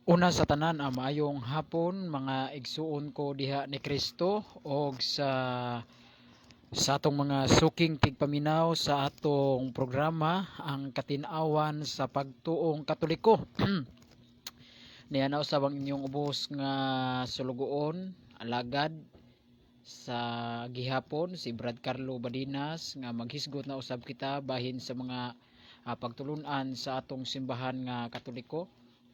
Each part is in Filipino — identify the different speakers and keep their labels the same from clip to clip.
Speaker 1: Una sa tanan, maayong hapon mga igsuon ko diha ni Kristo og sa atong mga suking tigpaminaw sa atong programa ang katin-awan sa pagtuong Katoliko. Niya na usab ang inyong ubos nga sulugoon, alagad sa gihapon si Brad Carlo Badinas nga maghisgot na usab kita bahin sa mga pagtulunan sa atong simbahan nga Katoliko,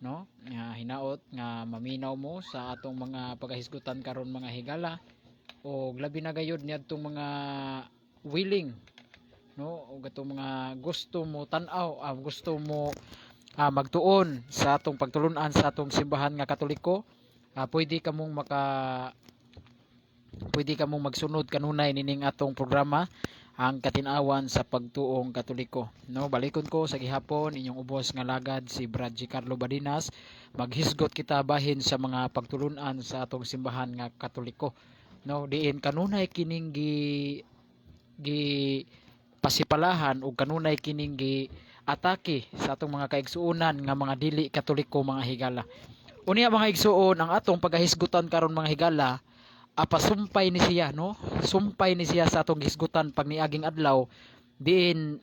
Speaker 1: no? Hinaot nga maminaw mo sa atong mga pagahisgutan karon mga higala o labi na gayud niadtong mga willing, no? O gatong mga gusto mo tan-aw, gusto mo magtuon sa atong pagtulunan sa atong simbahan nga Katoliko. Pwede ka mong magsunod kanunay nining atong programa ang katinawan sa pagtuong Katoliko, no? Balikon ko sa gihapon inyong ubos nga lagad si Brad G. Carlo Badinas. Maghisgot kita bahin sa mga pagtulunan sa atong simbahan nga Katoliko, no? Diin kanunay kining gi pasipalahan o kanunay kining gi atake sa atong mga kaigsuonan nga mga dili Katoliko mga higala. Unya mga igsuon, ang atong pagahisgutan karon mga higala, apasumpay ni siya, no? Sumpay ni siya sa atong hisgutan pag niaging adlaw, diin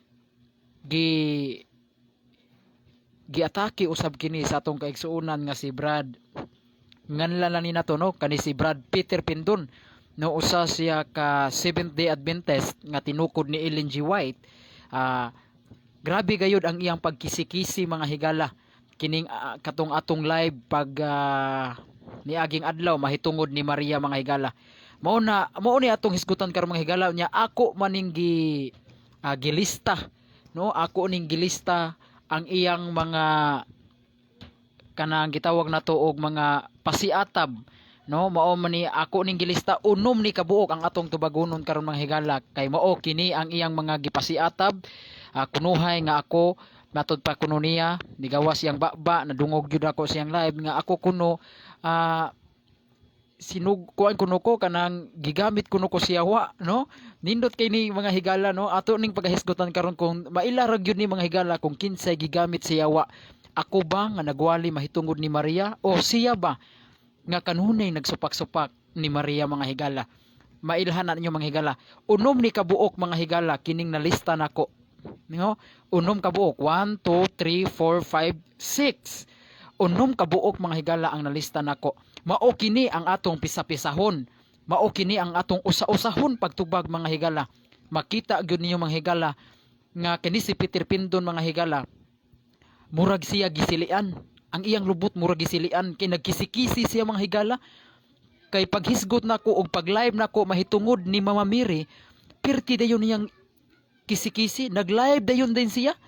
Speaker 1: giatake usab kini sa atong kaigsuonan nga si Brad, nganlan ni nato, no? Kani si Brad Peter Pindon, no? Usa siya ka Seventh Day Adventist nga tinukod ni Ellen G. White. Grabe gayud ang iyang pagkisi-kisi mga higala kining katong atong live pag niaging adlaw mahitungod ni Maria mga higala. Mao ni atong hisgutan karon mga higala nya ako maning gilista, no? Ako ning gilista ang iyang mga kanang gitawag nato og mga pasiatab, no? Mao man ni ako ning gilista unom ni kabuok ang atong tubagonon karon mga higala kay mao kini ang iyang mga gipasiatab. Kunuhay nga ako matod pa kuno niya nigawas siyang baba nadungog gyud ako siyang live nga ako kuno sinugkuan kuno ko kanang gigamit kuno ko siya wa, no? Nindot kay ni mga higala, no? Ato ning pagahisgutan karon kung maila ra gyud ni mga higala kung kinsay gigamit siya wa. Ako ba nga nagwali mahitungod ni Maria o siya ba nga kanunay nagsupak-supak ni Maria mga higala? Mailhanan ninyo mga higala. Unom ni kabuok mga higala kining nalista nako, no? Unom kabuok 1 2 3 4 5 6. Unom kabuok mga higala ang nalista nako. Mao kini ang atong pisa-pisahon. Mao kini ang atong usa-usahon pagtubag mga higala. Makita gyud ninyo mga higala nga kini si Peter Pindon mga higala, murag siya gisilian. Ang iyang lubot murag gisilian kay nagkisi-kisi siya mga higala. Kay paghisgot nako og pag-live nako mahitungod ni Mama Mary, pirti dayon niyang kisi-kisi, nag-live dayon din siya.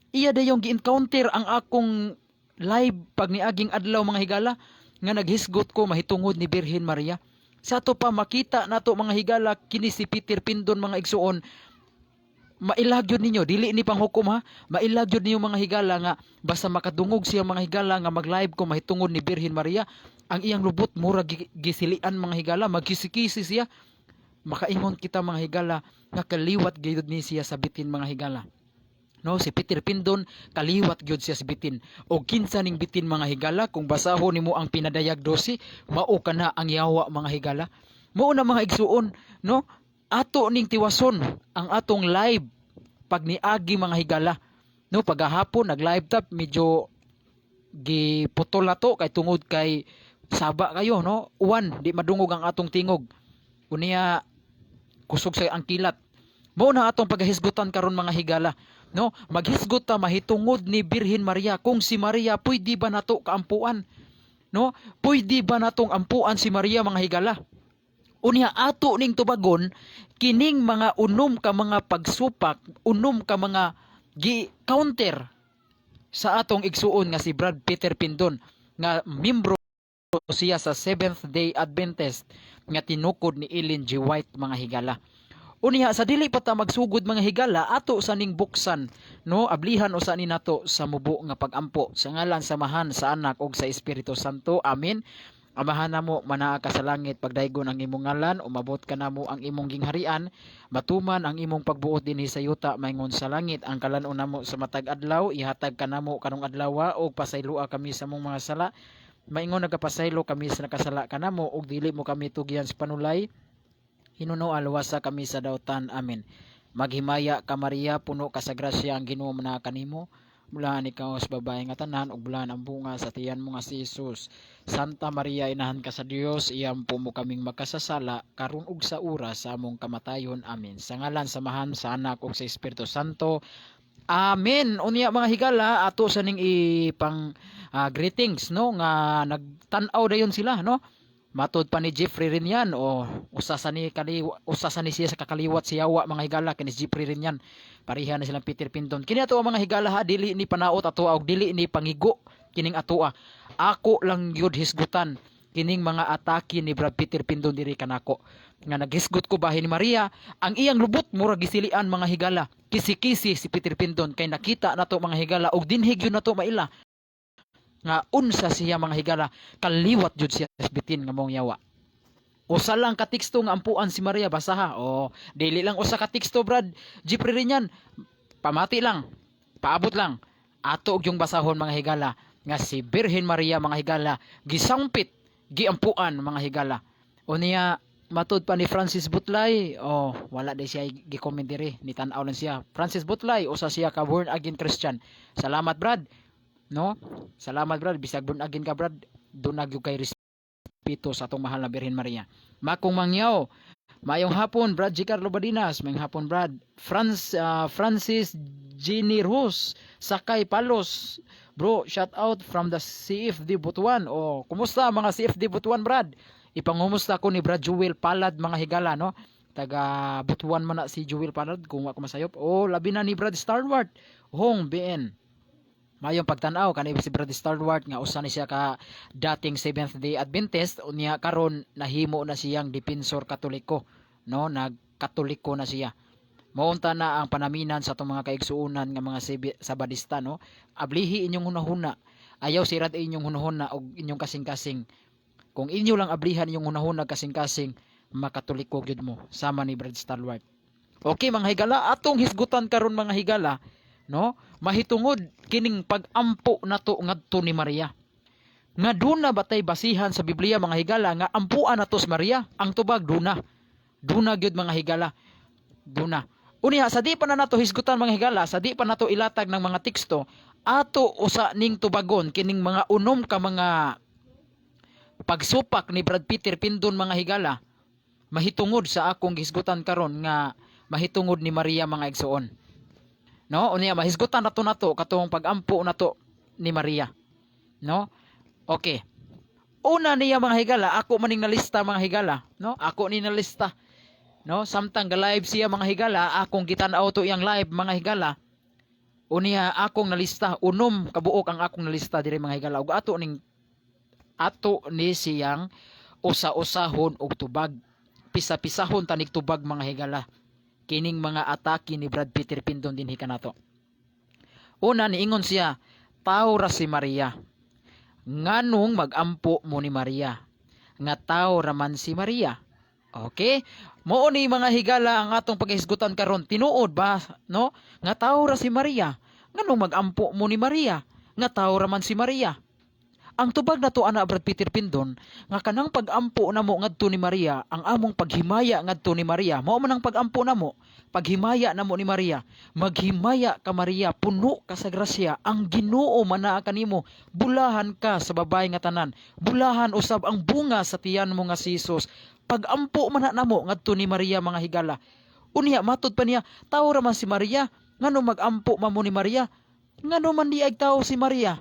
Speaker 1: Iya dayon gi-encounter ang akong live pag niaging adlaw mga higala nga naghisgot ko mahitungod ni Birhen Maria. Sa to pa makita nato mga higala kini si Peter Pindon mga igsuon, mailagyod ninyo dili ni panghukom ha, mailagyod ninyo mga higala nga basta makadungog siya mga higala nga mag-live ko mahitungod ni Birhen Maria, ang iyang lubot mura gisilian mga higala, magkisikisi siya. Makaingon kita mga higala nga kaliwat gyud ni siya sa bitin mga higala, no? Si Peter Pindon kaliwat gyud siya sa bitin. O kinsa ning bitin mga higala, kung basahon nimo ang pinadayag 12, mao kana ang yawa mga higala. Mao na mga igsuon, no? Ato ning tiwason ang atong live pag niagi mga higala, no? Pagahapon nag-live tap medyo giputol na to kay tungod kay saba kayo, no? Uwan di madungog ang atong tingog. Unya kusog sa ang kilat. Mao na atong paghisgutan karon mga higala, no? Maghisgot ta mahitungod ni Birhen Maria, kung si Maria pwede ba nato kaampuan, no? Pwede ba natong ampuan si Maria mga higala? Unya ato ning tubagon kining mga unom ka mga pagsupak, unom ka mga gi-counter sa atong igsuon nga si Brad Peter Pindon nga membro siya sa Seventh Day Adventist nga tinukod ni Ellen G. White mga higala. Unya sa dili pa ta magsugod mga higala, ato sa ning buksan, no? Ablihan usa ni nato sa mubo nga pagampo sa ngalan samahan sa Anak ug sa Espiritu Santo. Amen. Amahan namo manaa ka sa langit, pagdaygon ang imong ngalan, umabot ka namo ang imong gingharian, matuman ang imong pagbuot dinhi sa yuta maingon sa langit. Ang kalanon namo sa matag adlaw ihatag ka namo karong adlaw, og pasaylua kami sa mong mga sala maingon nagapasaylo kami sa nakasala kanamo ug dili mo kami tugyan sa panulay. Hinuno alwasa kami sa dautan. Amen. Maghimaya ka Maria, puno ka sa grasya, ang Ginoo na kanimo. Bulahan ikaw sa babae nga tanan, ug bulahan ang bunga sa tiyan mo nga si Jesus. Santa Maria, inahan ka sa Dios, iyampo mo kaming makasasala karon ug sa oras sa among kamatayon. Amen. Sa ngalan samahan sa Anak ug sa Espiritu Santo. Amen. Unya mga higala, ato sa ning ipang greetings no nga nagtan-aw dayon sila no. Matod pa ni Jeffrey rin yan o usa sa ni siya sa kakaliwat si Yawa mga higala kini Jeffrey rin yan. Pareha na silang Peter Pinton. Kini ato mga higala ha, dili ni panaot ato og dili ni pangigo kining atoa. Ako lang yud hisgutan kining mga atake ni Brad Peter Pinton diri kanako. Nga naghisgot ko bahin ni Maria, ang iyang lubot mura gisilian mga higala. Kisi-kisi si Peter Pinton kay nakita nato mga higala og dinhig yun nato maila nga unsa siya mga higala kaliwat jud siya bitin nga mong Yawa. Usa lang ka teksto nga ampuan si Maria basaha. O dili lang usa ka teksto Brad Jeffrey rin yan. Pamati lang, paabot lang. Ato og yung basahon mga higala nga si Birhen Maria mga higala gisampit giampuan mga higala. O niya matud pa ni Francis Butlay, wala day siya gi-comment diri, ni tan-aw lang siya. Francis Butlay usa siya ka born again Christian. Salamat Brad. No? Salamat Brad, bisag born again ka Brad, dunag yung kay respeto sa atong mahal na Birhen Maria. Makong Mangyaw, mayong hapon Brad Gicarlo Badinas, mayong hapon Brad. Francis Jenny Rose, Sakay Palos, bro, shout out from the CFD Butuan. Kumusta mga CFD Butuan Brad? Ipangumusta ko ni Brad Jewel Palad mga higala no. Taga Butuan man na si Jewel Palad kung ako masayop. Labi na ni Brad Starward, Hong BN. Mayong pagtanaw kanay si Brad Starward nga usa ni siya ka dating Seventh Day Adventist unya karon nahimo na siyang depensor katoliko no, nagkatoliko na siya. Maunta na ang panaminan sa atong mga kaigsuonan nga mga Sabadista no. Ablihi inyong hunahuna, ayaw sirad inyong hunahuna og inyong kasing-kasing. Kung inyo lang ablihan inyong hunahuna kasing-kasing, makatoliko gyud mo sama ni Brad Starward. Okay mga higala, atong hisgutan karon mga higala no, mahitungod kining pag-ampo nato ngadto ni Maria. Nga duna batay basihan sa Biblia mga higala nga ampuan nato si Maria? Ang tubag duna. Duna gyud mga higala. Duna. Unya sa di pa na nato hisgutan mga higala, sa di pa nato ilatag ng mga teksto, ato usa ning tubagon kining mga unom ka mga pagsupak ni Brad Peter Pindon mga higala. Mahitungod sa akong hisgutan karon nga mahitungod ni Maria mga igsoon. No, unya mahisgutan nato katong pag-ampo nato ni Maria. No? Okay. Una niya mga higala, ako maning nalista mga higala, no? Ako ni nalista. No, samtang ga-live siya mga higala, akong gitan-aw to iyang live mga higala. Unya akong nalista, unom kabuok ang akong nalista diri mga higala. Ug ato ni siyang usa-usahon og tubag. Pisa-pisahon tanig tubag mga higala. Kining mga atake ni Brad Peter Pindon dinhi kanato. Una niingon siya, tao ra si Maria. Nganong magampo mo ni Maria? Nga tao raman si Maria. Okay? Mao ni mga higala ang atong paghisgutan karon. Tinuod ba no? Nga tao ra si Maria. Nganong magampo mo ni Maria? Nga tao raman si Maria. Ang tubag na to ana Brad Peter Pindon nga kanang pag-ampo namo ngadto ni Maria, ang among paghimaya ngadto ni Maria, mao man ang pag-ampo namo, paghimaya namo ni Maria. Maghimaya ka Maria, puno ka sa grasya, ang Ginoo manaa kanimo, bulahan ka sa babae nga tanan, bulahan usab ang bunga sa tiyan mo nga si Jesus. Pag-ampo man namo ngadto ni Maria mga higala. Unya matud pa niya, tawo ra man si Maria, ngano mag-ampo man mo ni Maria? Ngano man di ay tawo si Maria?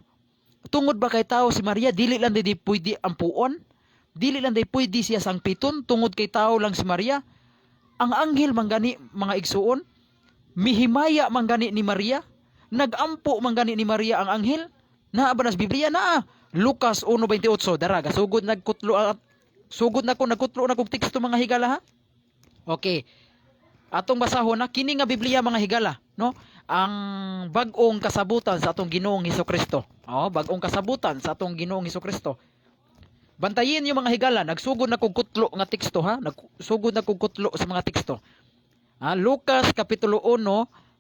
Speaker 1: Tungod ba kay tao si Maria, dili lang di pwede ampuon? Dili lang di pwede siya sangpiton tungod kay tao lang si Maria? Ang anghel manggani mga igsuon, mihimaya manggani ni Maria, nagampo manggani ni Maria ang anghel. Naa ba nas Biblia naa? Lucas 1:28 dara sugod na ko nagkutlo na kog teksto mga higala ha. Okay. Atong basahon na kini nga Biblia mga higala, no? Ang bag-ong kasabutan sa atong Ginoong Hesukristo. Bag-ong kasabutan sa atong Ginoong Hesukristo. Bantayin yung mga higala, nagsugod na kog kutlo nga teksto ha, nagsugod na kog kutlo sa mga teksto. Lucas kapitulo 1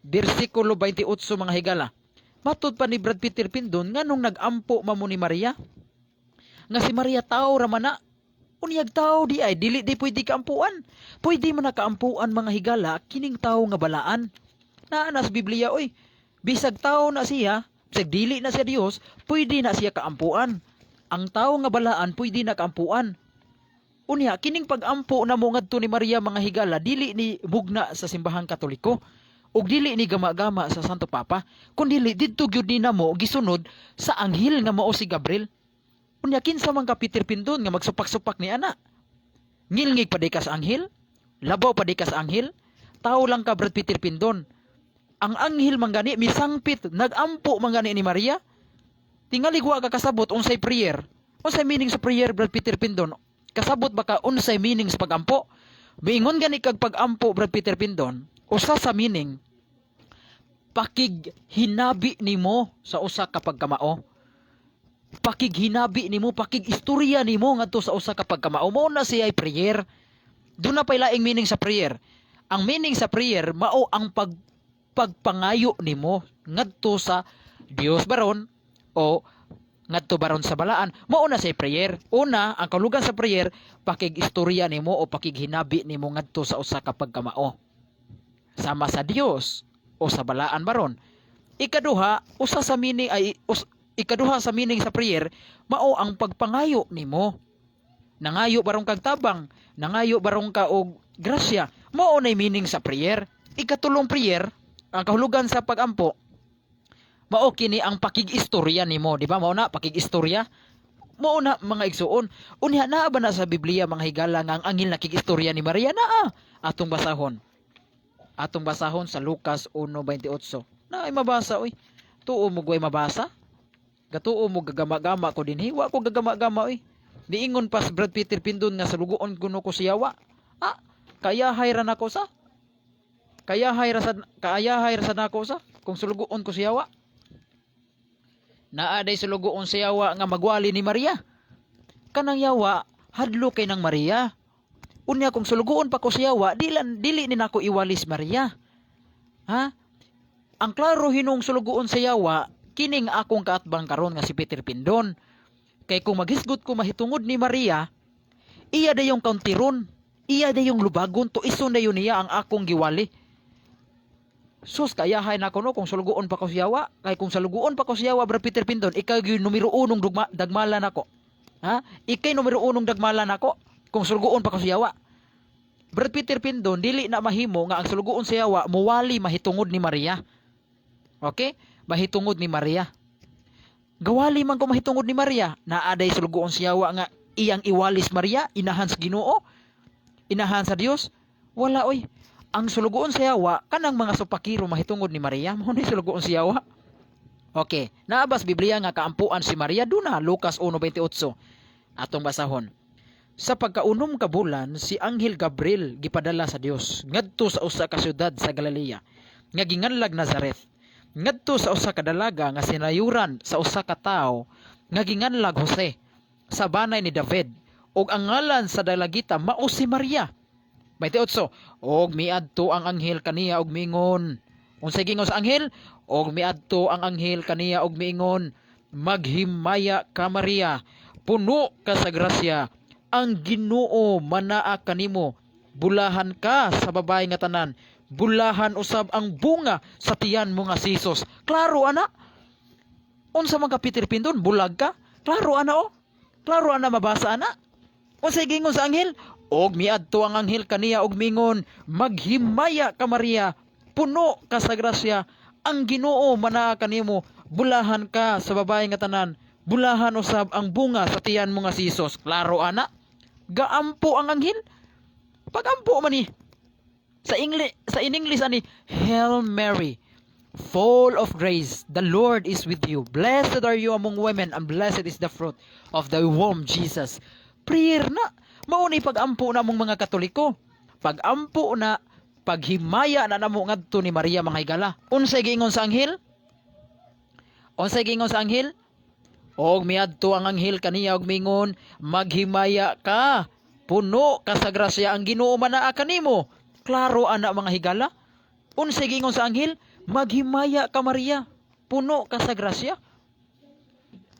Speaker 1: bersikulo 28 mga higala. Matud pa ni Brad Peter Pindon nganong nagampo mamo ni Maria? nga si Maria tao raman na. Unyag tao di ay dili di pwede kaampuan. Pwede man na kaampuan mga higala kining tao nga balaan. Naa sa Biblia oy. Bisag tao na siya, bisag dili na siya Dios, pwede na siya kaampuan. Ang tao nga balaan pwede na kaampuan. Unya kining pag-ampo na mo ngadto ni Maria mga higala dili ni bugna sa simbahang Katoliko ug dili ni gama-gama sa Santo Papa, kundi didto gyud ni namo gisunod sa anghel nga mao si Gabriel. Unya kinsa man ka Peter Pindon nga magsupak-supak ni ana? Ngilngig pa di ka sa anghel? Labaw pa di ka sa anghel? Tao lang ka Brad Peter Pindon. Ang anghel manggani misangpit nagampo manggani ni Maria. Tingali wa ka kasabot unsay prayer. Unsay meaning sa prayer Brad Peter Pindon? Kasabot ba ka unsay meaning sa pagampo? Biingon gani kag pagampo Brad Peter Pindon, usa sa meaning pakighinabi nimo sa usa ka pagkamao. Pakighinabi nimo, pakig-istorya nimo ngadto sa usa ka pagkamao. Mao na siya prayer. Doon na pay laing meaning sa prayer. Ang meaning sa prayer mao ang pagpangayo nimo ngadto sa Dios baron o ngadto baron sa balaan. Mao na siya prayer. Una, ang kahulugan sa prayer, pakig-istorya nimo o pakighinabi nimo ngadto sa usa ka pagkamao. Sama sa Dios o sa balaan baron. Ikaduha, ikaduha sa meaning sa prayer, mao ang pagpangayo nimo. Nangayo barong kag tabang, nangayo barong ka og grasya. Mao na meaning sa prayer. Ikatulong prayer, ang kahulugan sa pagampo, mao kini ang pakig-istorya nimo, di ba? Mao na pakig-istorya. Mao na mga igsuon. Unya naa ba na sa Biblia mga higala nga ang anghel nakig-istorya ni Maria? Naa. Atong basahon. Atong basahon sa Lucas 1:28. Na ay mabasa oy. Tuo mo guay mabasa? Gatuo mo gagama-gama ko dinhi. Wa ko gagama-gama oy. Niingon pas Brad Peter Pindon nga sa lugoon kuno ko si Yawa. Kaya hayran ako sa. Kaya hayrasan ako sa kung sulugoon ko si Yawa. Naaday sulugoon si Yawa nga magwali ni Maria. Kanang Yawa hadlo kay nang Maria. Unya kung sulugoon pa ko si Yawa, dili ni nako iwalis Maria. Ha? Ang klaro hinung sulugoon sa Yawa, kining akong kaatbang karon nga si Peter Pindon. Kay kung maghisgot ko mahitungod ni Maria, iya dayong kauntiron, iya dayong lubagon, to ison dayon niya ang akong giwali. Sus, kayahay na ko no kung sulugoon pa ko si Yawa. Kay kung sulugoon pa ko si Yawa, Brad Peter Pindon, ikaw yung numero 1 dagmalan ako. Ha? Ikay numero 1 dagmalan ako kung sulugoon pa ko si Yawa. Brad Peter Pindon, dili na mahimo nga ang sulugoon si Yawa muwali mahitungod ni Maria. Okay? Mahitungod ni Maria. Gawali man ko mahitungod ni Maria, naaday sulugoon si Yawa nga iyang iwalis Maria, inahan sa Ginoo, inahan sa Dios. Wala oy. Ang sulugoon sa Yawa kanang mga supakiro mahitungod ni Maria, mo ni sulugoon si Yawa. Okay, naabas Biblia nga kaampuan si Maria duna Lucas 1:28. Atong basahon. Sa pagkaunom ka bulan, si Anghel Gabriel gipadala sa Dios ngadto sa usa ka syudad sa Galilea nga ginganlag Nazareth. Ngadto sa usa ka dalaga nga sinayuran sa usa ka tawo nga ginganlag Jose sa banay ni David, ug ang ngalan sa dalagita mao si Maria. 28. Og miadto ang anghel kaniya og miingon. Unsay gingon sa anghel? Og miadto ang anghel kaniya og miingon, maghimaya ka Maria, puno ka sa grasya, ang Ginoo manaa kanimo, bulahan ka sa babae nga tanan, bulahan usab ang bunga sa tiyan mo nga si Jesus. Klaro ana? Unsa man ka Peter Pindon, bulag ka? Klaro ana o? Klaro ana mabasa ana? Unsay gingon sa anghel? Og miadto ang anghel kaniya og mingon, maghimaya ka Maria, puno ka sa grasya, ang Ginoo manaa kanimo, bulahan ka sa babae nga tanan, bulahan usab ang bunga sa tiyan mo nga si Jesus. Klaro ana? Gaampo ang anghel? Pagampo man ni. Sa English ani, Hail Mary, full of grace, the Lord is with you. Blessed are you among women, and blessed is the fruit of thy womb, Jesus. Prayer na. Mao ni pagampo na mong mga Katoliko. Pagampo na, paghimaya na namo ngadto ni Maria mga higala. Unsay giingon sa anghel? Unsay giingon sa anghel? Og miadto ang anghel kaniya og mingon, maghimaya ka, puno ka sa grasya, ang Ginoo manaa kanimo. Klaro ana mga higala. Unsay gingon sa anghel? Maghimaya ka Maria, puno ka sa grasya.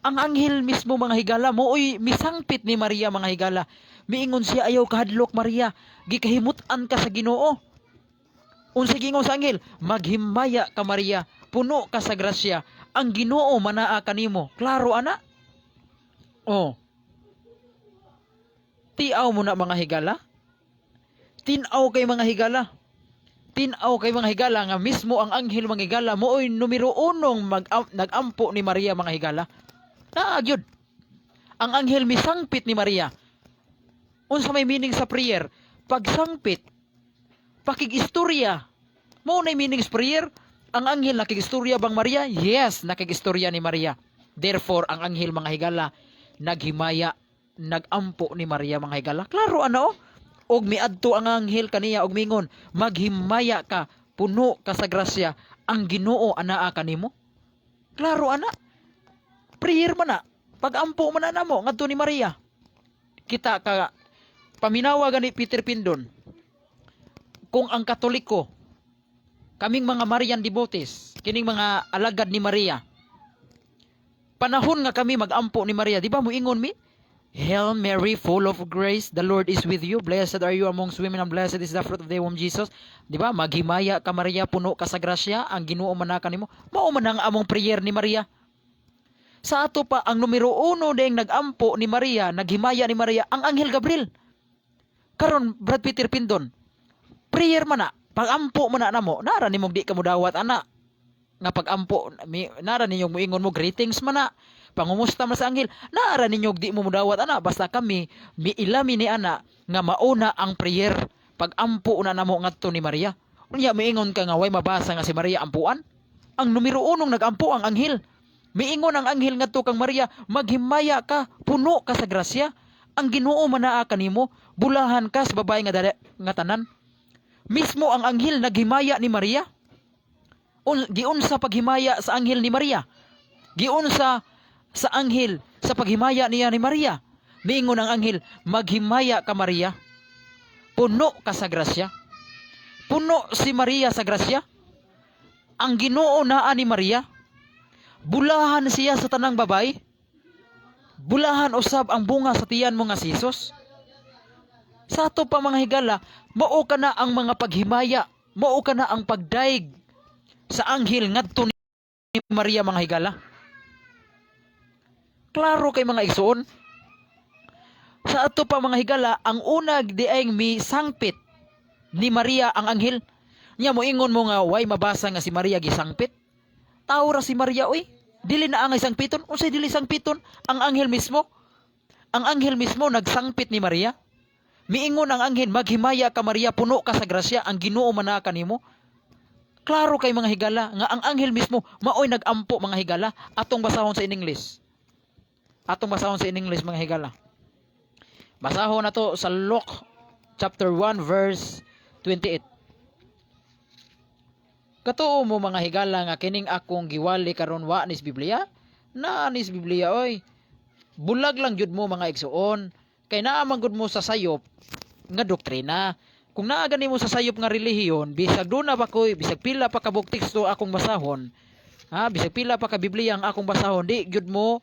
Speaker 1: Ang anghel mismo mga higala mooy misangpit ni Maria mga higala. Miingon siya, ayaw kahadlok Maria, gikahimutan ka sa Ginoo. Unsa gingon sa anghel, maghimaya ka Maria, puno ka sa grasya, ang Ginoo manaa kanimo. Klaro ana? Oh. Tiaw mo na mga higala. Tinaw kay mga higala. Tinaw kay mga higala nga mismo ang anghel mga higala mooy numero 1 nagampo ni Maria mga higala. Gyud. Ang anghel misangpit ni Maria. Unsa may meaning sa prayer? Pagsangpit, pakigistorya. Mao na meaning sa prayer. Ang anghel nakigistorya bang Maria? Yes, nakigistorya ni Maria. Therefore, ang anghel mga higala naghimaya, nagampo ni Maria mga higala. Klaro ano? Og miadto ang anghel kaniya og mingon, maghimaya ka, puno ka sa grasya, ang Ginoo anaa kanimo. Klaro ana? Prayer man na. Pag-ampo man na namo ngadto ni Maria. Kita ka paminawa gani Peter Pindon. Kung ang Katoliko, kaming mga Marian devotees, kining mga alagad ni Maria, panahon nga kami magampo ni Maria, di ba muingon mi? Hail Mary, full of grace, the Lord is with you. Blessed are you amongst women, and blessed is the fruit of thy womb, Jesus. Di ba? Maghimaya ka Maria, puno ka sa grasya, ang Ginoo manaka nimo. Mao man ang among prayer ni Maria. Sa ato pa, ang numero 1 ding nagampo ni Maria, naghimaya ni Maria, ang Anghel Gabriel. Karon, Brad Peter Pindon, prayer man na, pag-ampo man na namo, nara nimong di ka mo dawat, ana. Nga pag-ampo, nara ninyong muingon mo, greetings man na, pangumusta man sa anghel, nara ninyong di mo mudawat, ana. Basta kami, miilami ni ana, nga mauna ang prayer, pag-ampo na namo ngadto ni Maria. Unya, miingon ka nga, way mabasa nga si Maria ampuan. Ang numero 1 nagampo ang anghel. Miingon ang anghel ngadto kang Maria, maghimaya ka, puno ka sa grasya, ang Ginoo manaa kanimo, bulahan ka sa babae nga tanan. Mismo ang anghel naghimaya ni Maria. Giunsa paghimaya sa anghel ni Maria. Giunsa sa anghel sa paghimaya niya ni Maria. Miingon ang anghel, maghimaya ka Maria, puno ka sa grasya. Puno si Maria sa grasya. Ang Ginoo naa ni Maria. Bulahan siya sa tanang babay. Bulahan usab ang bunga sa tiyan mo nga si Jesus. Sa ato pa mga higala, mao ka na ang mga paghimaya, mao ka na ang pagdaig sa anghel ngadto ni Maria mga higala. Klaro kay mga igsoon. Sa ato pa mga higala, ang unag diayng mi sangpit ni Maria ang anghel. Nya mo ingon mo nga way mabasa nga si Maria gisangpit. Tao ra si Maria oy. Dili na angay sangpiton. Unsay dili sangpiton? Ang anghel mismo. Ang anghel mismo nagsangpit ni Maria. Miingon ang anghel, maghimaya ka Maria, puno ka sa grasya, ang Ginoo manaa kanimo. Klaro kay mga higala nga ang anghel mismo maoy nagampo mga higala. Atong basahon sa English. Atong basahon sa English mga higala. Basahon na to sa Luke chapter 1 verse 28. Katuo mo mga higala nga kining akong giwali karon wa nis Biblia? Na nis Biblia oy. Bulag lang jud mo mga igsuon. Kay naa man gud mo sa sayop nga doktrina. Kung naa gani mo sa sayop nga relihiyon, bisag duna pa koy, bisag pila pa ka buk teksto akong basahon. Ha, bisag pila pa ka Biblia ang akong basahon, di gyud mo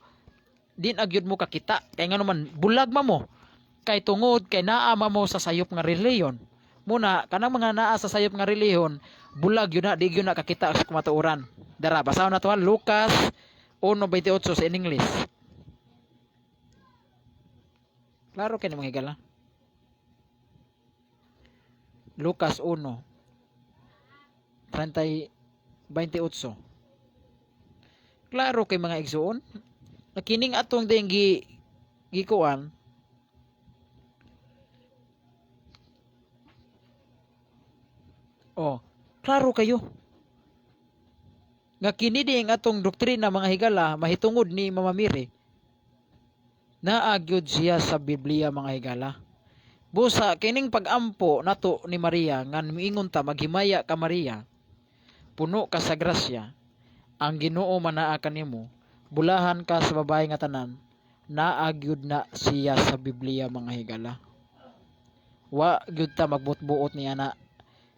Speaker 1: kakita. Kay ngano man bulag ma mo. Kay tungod kay naa mo sa sayop nga relihiyon. Muna kanang mga naa sa sayop nga relihiyon, bulag yun na, di yun na kakita sa kumatuuran. Dara, basahon na to ha, Lucas 1:28 sa English. Klaro kayo mga higala. Lucas 1:28. Klaro kay mga igsuon. Nakining atong ding gikuan. Oh, klaro kayo. Nga kini ding atong doktrina mga higala mahitungod ni Mama Miri. Naagyod siya sa Biblia mga higala. Busa kining pag-ampo nato ni Maria nga miingon ta maghimaya ka Maria. Puno ka sa grasya. Ang Ginoo manaa kanimo. Bulahan ka sa babae nga tanan. Naagyod na siya sa Biblia mga higala. Wa gyud ta magbutbuot niya na.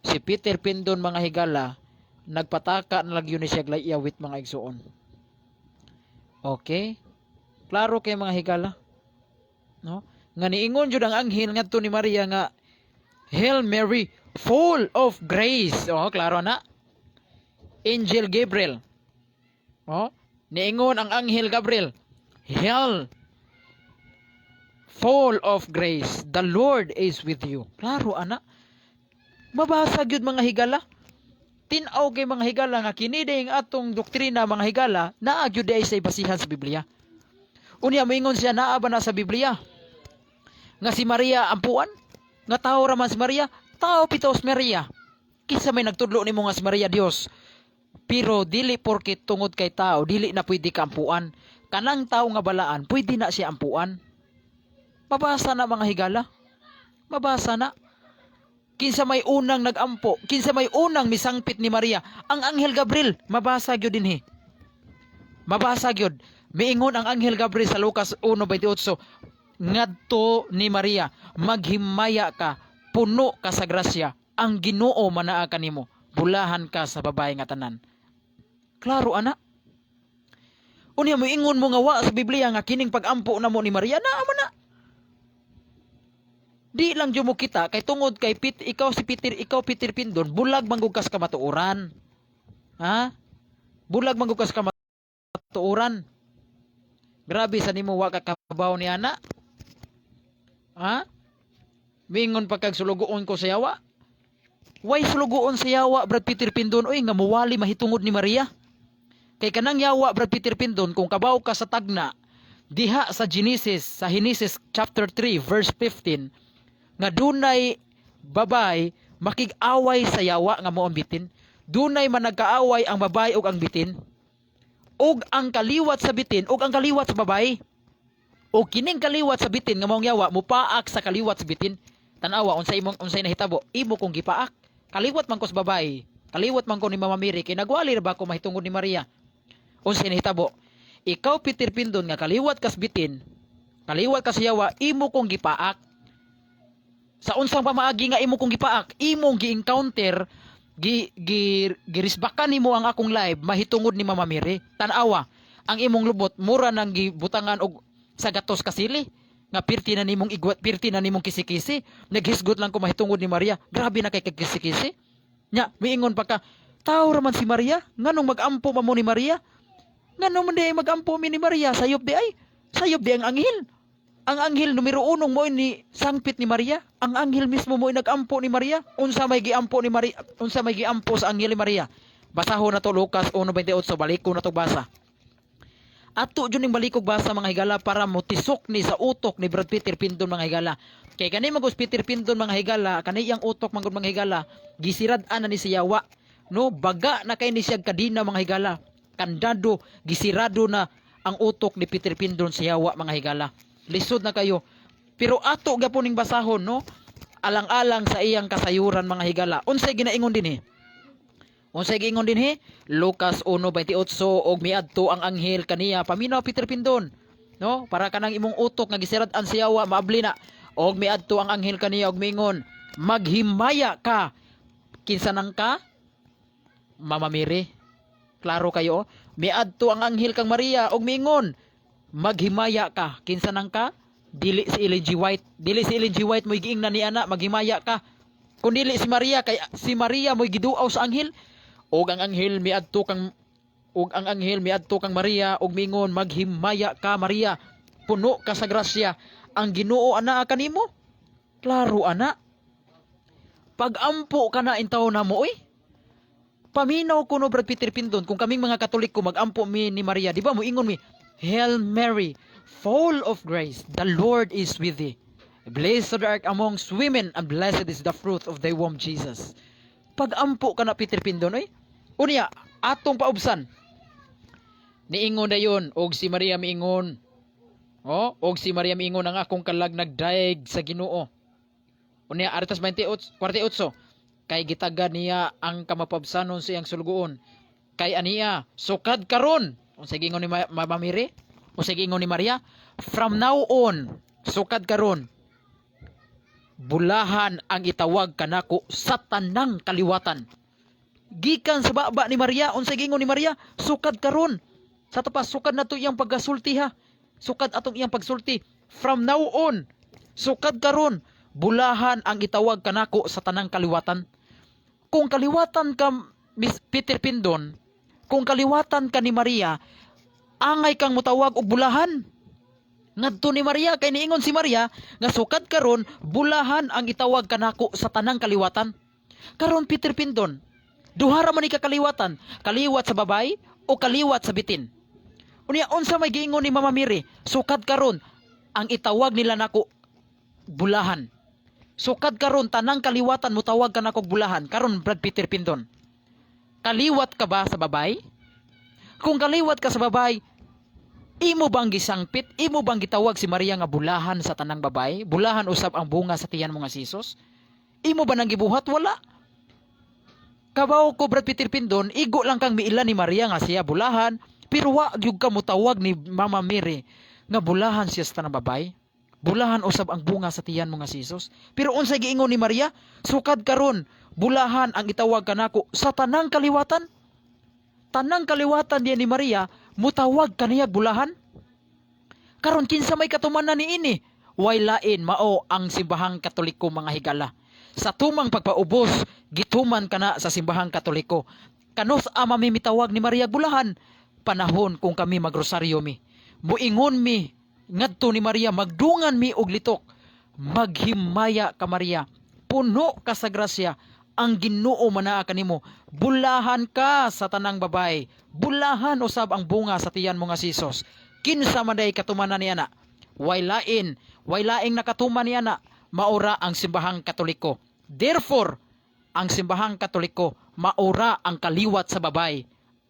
Speaker 1: Si Peter Pindon mga higala, nagpataka na lang yun siya glayawit mga igsuon. Okay? Klaro kay mga higala, no? Nga niingon jud ang anghel ngadto ni Maria nga, Hail Mary, full of grace. Oh, klaro na. Angel Gabriel. Oh, niingon ang anghel Gabriel, Hail, full of grace, the Lord is with you. Klaro ana. Mabasa gyud mga higala. Tin-aw kay mga higala nga kini ding atong doktrina mga higala naa gyud ay sa basihan sa Biblia. Unya moingon siya naa ba na sa Biblia nga si Maria ampuan? Nga tao ra man si Maria? Tao pitos Maria. Kinsa may nagtudlo nimo nga si Maria Dios? Pero dili porke tungod kay tao dili na pwede ka ampuan. Kanang tao nga balaan pwede na siya ampuan. Mabasa na mga higala. Mabasa na. Kinsa may unang nagampo, kinsa may unang misangpit ni Maria, ang anghel Gabriel. Mabasa gyud dinhi. Mabasa gyud. Miingon ang anghel Gabriel sa Lucas 1:28, ngadto ni Maria, maghimaya ka, puno ka sa grasya, ang Ginoo manaa kanimo, bulahan ka sa babae nga tanan. Klaro ana. Unya moingon mo nga wa sa Biblia nga kining pagampo namo ni Maria naa man na. Di lang jud mo kita kay tungod kay ikaw Peter Pindon, bulag manggug kas kamatuoran. Ha? Bulag manggug kas kamatuoran. Grabe sa nimo wa ka kabaw ni ana. Ha? Mingon pa kag sulugoon ko sa yawa. Way sulugoon sa yawa Brad Peter Pindon oy nga muwali mahitungod ni Maria. Kay kanang yawa Brad Peter Pindon kung kabaw ka sa tagna diha sa Genesis chapter 3 verse 15 nga dunay babay makig-away sa yawa nga mao ang bitin. Dunay man nagkaaway ang babay ug ang bitin. Ug ang kaliwat sa bitin ug ang kaliwat sa babay. O kining kaliwat sa bitin nga maong yawa mupaak sa kaliwat sa bitin. Tan-awa unsay nahitabo, imo kong gipaak. Kaliwat man ko sa babay, kaliwat man ko ni Mama Mary kay nagwali ra ba ko mahitungod ni Maria. Unsay nahitabo, ikaw Peter Pindon nga kaliwat kas bitin, kaliwat kas yawa, imo kong gipaak. Sa unsang pamaagi nga imo kong gipaak, imong gi-encounter, girisbakan nimo ang akong live mahitungod ni Mama Mary. Tan-awa, ang imong lubot mura nang gibutangan og sa gatos kasili nga pirti na nimong igwat, pirti na nimong kisikisi. Naghisgot lang ko mahitungod ni Maria. Grabe na kay kisikisi. Nya, miingon pa ka, tao raman si Maria, nganong magampo pa mo ni Maria? Nganong man di magampo mi ni Maria? Sayop di ay. Sayop di ang anghel. Ang anghel numero 1 mo ni sangpit ni Maria. Ang anghel mismo mo nagampo ni Maria. Unsa may giampo ni Maria? Unsa may giampo sa anghel ni Maria? Basahon na to Lucas 1:28, balik ko na to basa. Ato jud ning balikog basa mga higala para motisok ni sa utok ni Brad Peter Pindon mga higala. Kay kani magos Peter Pindon mga higala, kani iyang utok manggod mga higala, gisirad-an na ni si yawa. No, baga na kay ni siya kadina mga higala. Kandado, gisirado na ang utok ni Peter Pindon sa yawa mga higala. Lisod na kayo. Pero ato gapon ning basahon no, alang-alang sa iyang kasayuran mga higala. Unsay ginaingon dinhi? Unsay giingon dinhi? Lucas 1:28 og miadto ang anghel kaniya paminaw Peter Pindon. No? Para kanang imong utok nga gisirad-an sa yawa maabli na. Og miadto ang anghel kaniya og miingon, maghimaya ka. Kinsa nang ka? Mama Mary. Klaro kayo? Miadto ang anghel kang Maria og miingon, maghimaya ka. Kinsa nang ka? Dili si Ellen G. White. Dili si Ellen G. White mo'y giingnan ni ana, maghimaya ka. Kung dili si Maria, kay si Maria mo'y giduaw sa anghel. Og ang anghel miadto kang Maria og mingon, maghimaya ka Maria, puno ka sa grasya, ang Ginoo ana kanimo. Klaro ana. Pagampo ka na intaw na mo oy. Paminaw ko no Brad Peter Pindon kung kaming mga Katoliko magampo mi ni Maria, di ba mo ingon mi, Hail Mary, full of grace, the Lord is with thee. Blessed art amongst women, and blessed is the fruit of thy womb, Jesus. Pagampo ka na Peter Pindon oy. Unya, atong paubsan. Niingon dayon og si Maria miingon. Oh, og si Maria miingon ang akong kalag nagdaig sa Ginoo. Unya Aritas 48, kay gitagad niya ang kamapabsanon sa iyang sulgoon. Kay aniya, sukad karon. Unsay giingon ni Mama Mary? Unsay giingon ni Maria? From now on, sukad karon, bulahan ang itawag kanako sa tanang kaliwatan. Gikan sa baba ni Maria, unsay giingon ni Maria? Sukad karon. Sa tapas sukad na to iyang pagkasulti ha. Sukad atong iyang pagsulti. From now on, sukad karon, bulahan ang itawag kanako sa tanang kaliwatan. Kung kaliwatan ka, Miss Peter Pindon, kung kaliwatan ka ni Maria, angay kang mutawag og bulahan. Ngadto ni Maria, kay niingon si Maria nga sukad karon, bulahan ang itawag kanako sa tanang kaliwatan. Karon Peter Pindon, duha ra man ni kakaliwatan, kaliwat sa babay o kaliwat sa bitin. Unya unsa may giingon ni Mama Mary, sukad karon ang itawag nila nako bulahan. Sukad karon tanang kaliwatan mo tawag ka nako bulahan. Karon Brad Peter Pindon, kaliwat ka ba sa babay? Kung kaliwat ka sa babay, imo bang gisangpit, imo bang gitawag si Maria nga bulahan sa tanang babay? Bulahan usab ang bunga sa tiyan mo nga si Jesus? Imo ba nang gibuhat? Wala. Kabaw ko Brad Peter Pindon, igo lang kang miila ni Maria nga siya bulahan, pero wa gyud ka mutawag ni Mama Mary nga bulahan siya sa tanang babay. Bulahan usab ang bunga sa tiyan mo nga si Jesus. Pero unsay giingon ni Maria? Sukad karon, bulahan ang itawag kanako sa tanang kaliwatan. Tanang kaliwatan diyan ni Maria, mutawag kaniya bulahan. Karon kinsa may katumanan ni ini? Way lain mao ang simbahang Katoliko mga higala. Sa tumang pagpaubos, gituman kana sa simbahang Katoliko. Kanos ama mi mitawag ni Maria bulahan? Panahon kung kami magrosaryo mi. Muingon mi ngadto ni Maria, magdungan mi og litok. Maghimaya ka Maria, puno ka sa grasya, ang Ginoo manaa kanimo. Bulahan ka sa tanang babay. Bulahan usab ang bunga sa tiyan mo nga si Jesus. Kinsa man day katumanan niya na? Way laing nakatuman niya na. Maura ang simbahang Katoliko. Therefore, ang simbahang Katoliko maura ang kaliwat sa babay.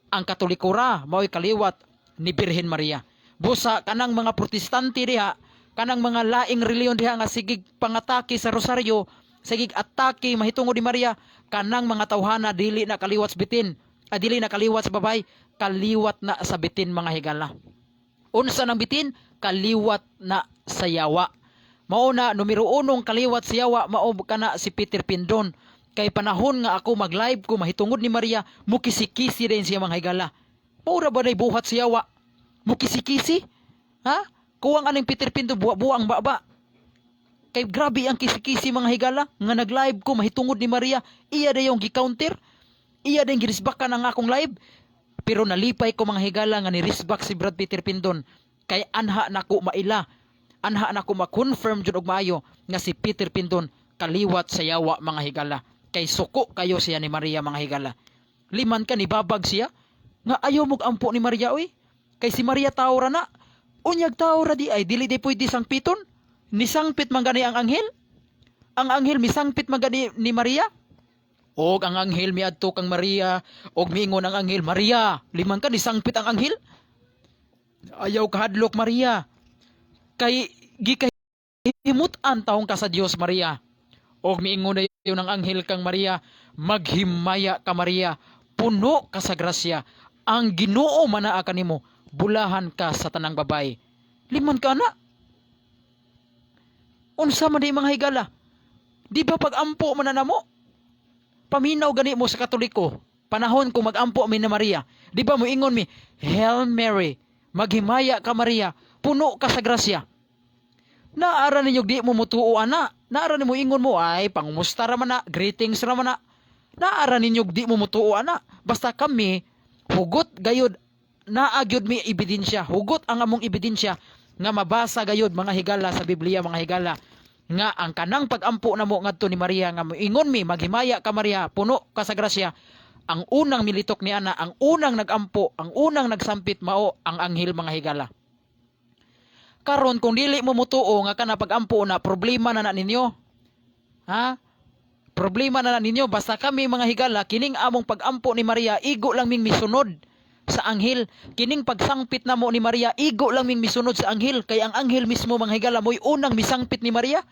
Speaker 1: Ang Katoliko ra mao'y kaliwat ni Birhen Maria. Busa kanang mga Protestante diha, kanang mga laing reliyon diha nga sigig pangatake sa rosaryo, sigig atake mahitungod ni Maria, kanang mga tawhana dili na kaliwat sa bitin, dili na kaliwat sa babay, kaliwat na sa bitin mga higala. Unsa nang bitin? Kaliwat na sa yawa. Mao na numero 1 kaliwat sa yawa mao kana si Peter Pindon. Kay panahon nga ako mag-live ko mahitungod ni Maria, mukisi-kisi din siya mga higala. Maura ba day buhat sa yawa? Mukisi-kisi? Ha? Kuwang aning Peter Pindon buwa-buwang baba. Kay grabe ang kisi-kisi mga higala nga nag-live ko mahitungod ni Maria, iya day yung gi-counter. Iya din girisbakan ang akong live. Pero nalipay ko mga higala nga ni-risbak si Brad Peter Pindon. Kay anha nako maila. Anha nako ma-confirm jud og maayo nga si Peter Pindon kaliwat sa yawa mga higala. Kay suko kayo siya ni Maria mga higala. Liman ka ni babag siya nga ayaw mog ampo ni Maria oy. Kay si Maria tawra na. Unyag tawra di ay dili di pwede sangpiton. Nisangpit man gani ang anghel. Ang anghel misangpit man gani ni Maria. Og ang anghel miadto kang Maria, og miingon ang anghel, Maria, liman ka nisangpit ang anghel. Ayaw kahadlok Maria. Kay gikahimutan taong ka sa Dios Maria. Og miingon na yun ang anghel kang Maria, maghimaya ka Maria, puno ka sa grasya, ang Ginoo manaa kanimo, bulahan ka sa tanang babay. Liman ka na. Unsa man di mga higala? Di ba pag ampo man na mo? Paminaw gani mo sa Katoliko. Panahon kung mag-ampo mi na Maria. Di ba mo ingon mi, Hail Mary, maghimaya ka Maria, puno ka sa grasya. Naara ninyo di mo mutuo ana. Naara ninyo ingon mo ay pangumusta ra man na, greetings ra man na. Naara ninyo di mo mutuo ana. Basta kami hugot gayud naagyod mi ebidensya. Hugot ang among ebidensya nga mabasa gayud mga higala sa Biblia mga higala nga ang kanang pagampo namo ngadto ni Maria nga moingon mi maghimaya ka Maria puno ka sa grasya. Ang unang militok ni ana, ang unang nagampo, ang unang nagsampit mao ang anghel mga higala. Karon kung dili mo mutuo nga kana pagampo na problema na ninyo. Ha? Problema na ninyo basta kami mga higala kining among pagampo ni Maria igo lang ming misunod sa anghel. Kining pagsangpit namo ni Maria igo lang ming misunod sa anghel kay ang anghel mismo mga higala mo'y unang misangpit ni Maria.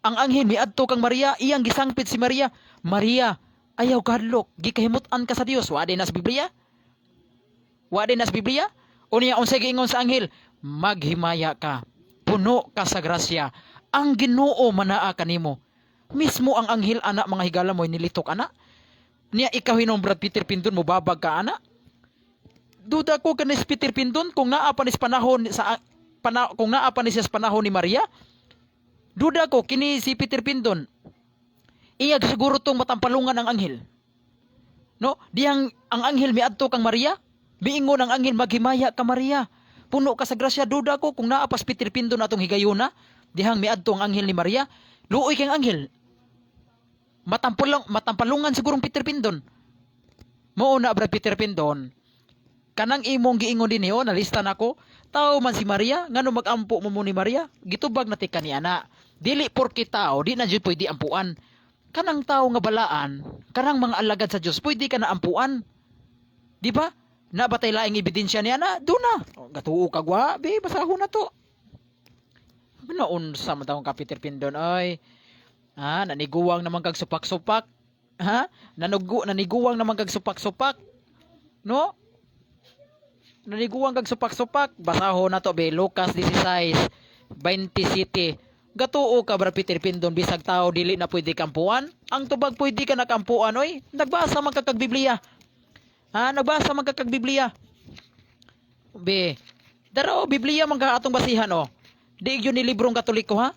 Speaker 1: Ang anghel miadto kang Maria, iyang gisangpit si Maria. Maria, ayaw kahadlok, gikahimutan ka sa Dios. Wa din nas Biblia? Wa din nas Biblia? Unya unsay giingon sa anghel? Maghimaya ka, puno ka sa grasya, ang Ginoo manaa kanimo. Mismo ang anghel ana mga higala mo'y nilitok ana. Niya ikaw hinom Brad Peter Pindon mo babag ka ana. duda ko kanis Peter Pindon kung naa pa ni sa panahon kung naa pa ni siya sa panahon ni Maria. Duda ko kini si Peter Pindon. Iyag siguro tong matampalungan ang anghel. No, diyang ang anghel miadto kang Maria, miingon ang anghel maghimaya ka Maria. Puno ka sa grasya. Duda ko kung naa pa si Peter Pindon atong higayuna, dihang miadto ang anghel ni Maria. Luoy kang anghel. Matampalungan sigurong Peter Pindon. Mao na Brad Peter Pindon. Kanang imong giingon din niyo, nalista nako. Tao man si Maria, ngano magampo mo ni Maria? Gitubag na ti kaniana. Dili porke tao, di na jud pwede ampuan. Kanang tao nga balaan, kanang mga alagad sa Dios, pwede ka na ampuan. Di ba? Nabatay laing ebidensya niya na, do na. Gatuo ka gwa, be, basahon na to. Noon sa matawang ka Peter Pindon, ay, naniguwang naman kag supak-supak. Naniguwang naman kag supak-supak. No? Naniguwang kag supak-supak. Basahon na to, be, Lucas 16:27. Gatuo ka Brad Peter Pindon, bisag tao dili na pwede kampuan. Ang tubag pwede ka na kampuan, oy. Nagbasa man ka kag Biblia. Nagbasa man ka kag Biblia. Be, daro Biblia man ka atong basihan, oh. Di yun ni librong Katoliko, ha?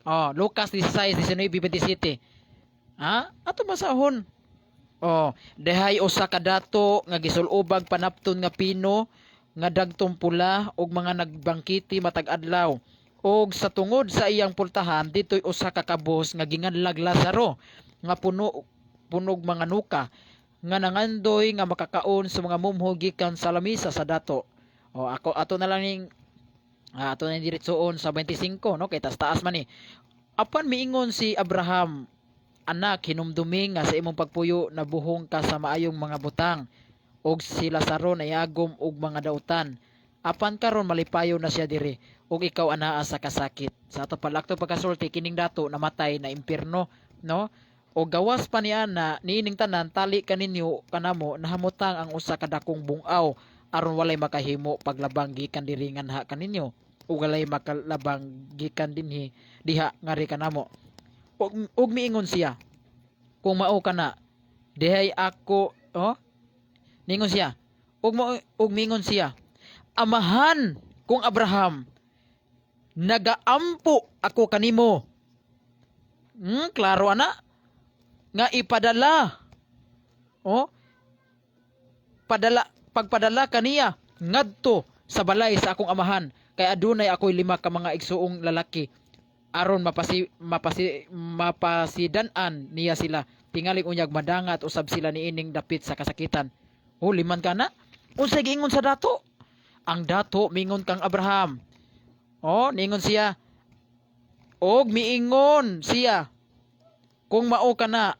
Speaker 1: Oh, Lucas 16:19-27. Ato basahon. Oh, dehay usa ka dato nga gisulubag panapton nga pino nga dagtong pula og mga nagbangkiti matag adlaw. Og sa tungod sa iyang pultahan ditoy usa ka kabos nga ginganlag Lazaro nga punog mga nuka nga nangandoy nga makakaon sa mga mumho gikan sa lamisa sa dato. O ato na lang ning ato na diretsoon sa 25, no, kay taas man ni. Apan miingon si Abraham, anak, hinumdumi nga sa imong pagpuyo nabuhong ka sa maayong mga butang, og si Lazaro nayagom og mga dautan. Apan karon malipayo na siya diri, ug ikaw anaa sa kasakit. Sa ato palakto pagkasulti kining dato namatay na impierno, no? O gawas pa niya na niining tanan tali kaninyo kanamo nahamutang ang usa ka dakong bungaw aron walay makahimo paglabang gikan diri nganha kaninyo ug walay makalabang gikan dinhi diha ngari kanamo. Ug miingon siya, kung mao kana dihay ako, ningon siya. Ug miingon siya, amahan kung Abraham, nagaampo ako kanimo. Klaro ana nga ipadala. Pagpadala kaniya ngadto sa balay sa akong amahan, kay adunay ako'y 5 ka mga igsuong lalaki aron mapasidanan niya sila. Tingali unyag madangat usab sila niining dapit sa kasakitan. Liman ka na? Unsay giingon sa dato? Ang dato mingon kang Abraham. Ningon siya. Og miingon siya, kung mao ka na,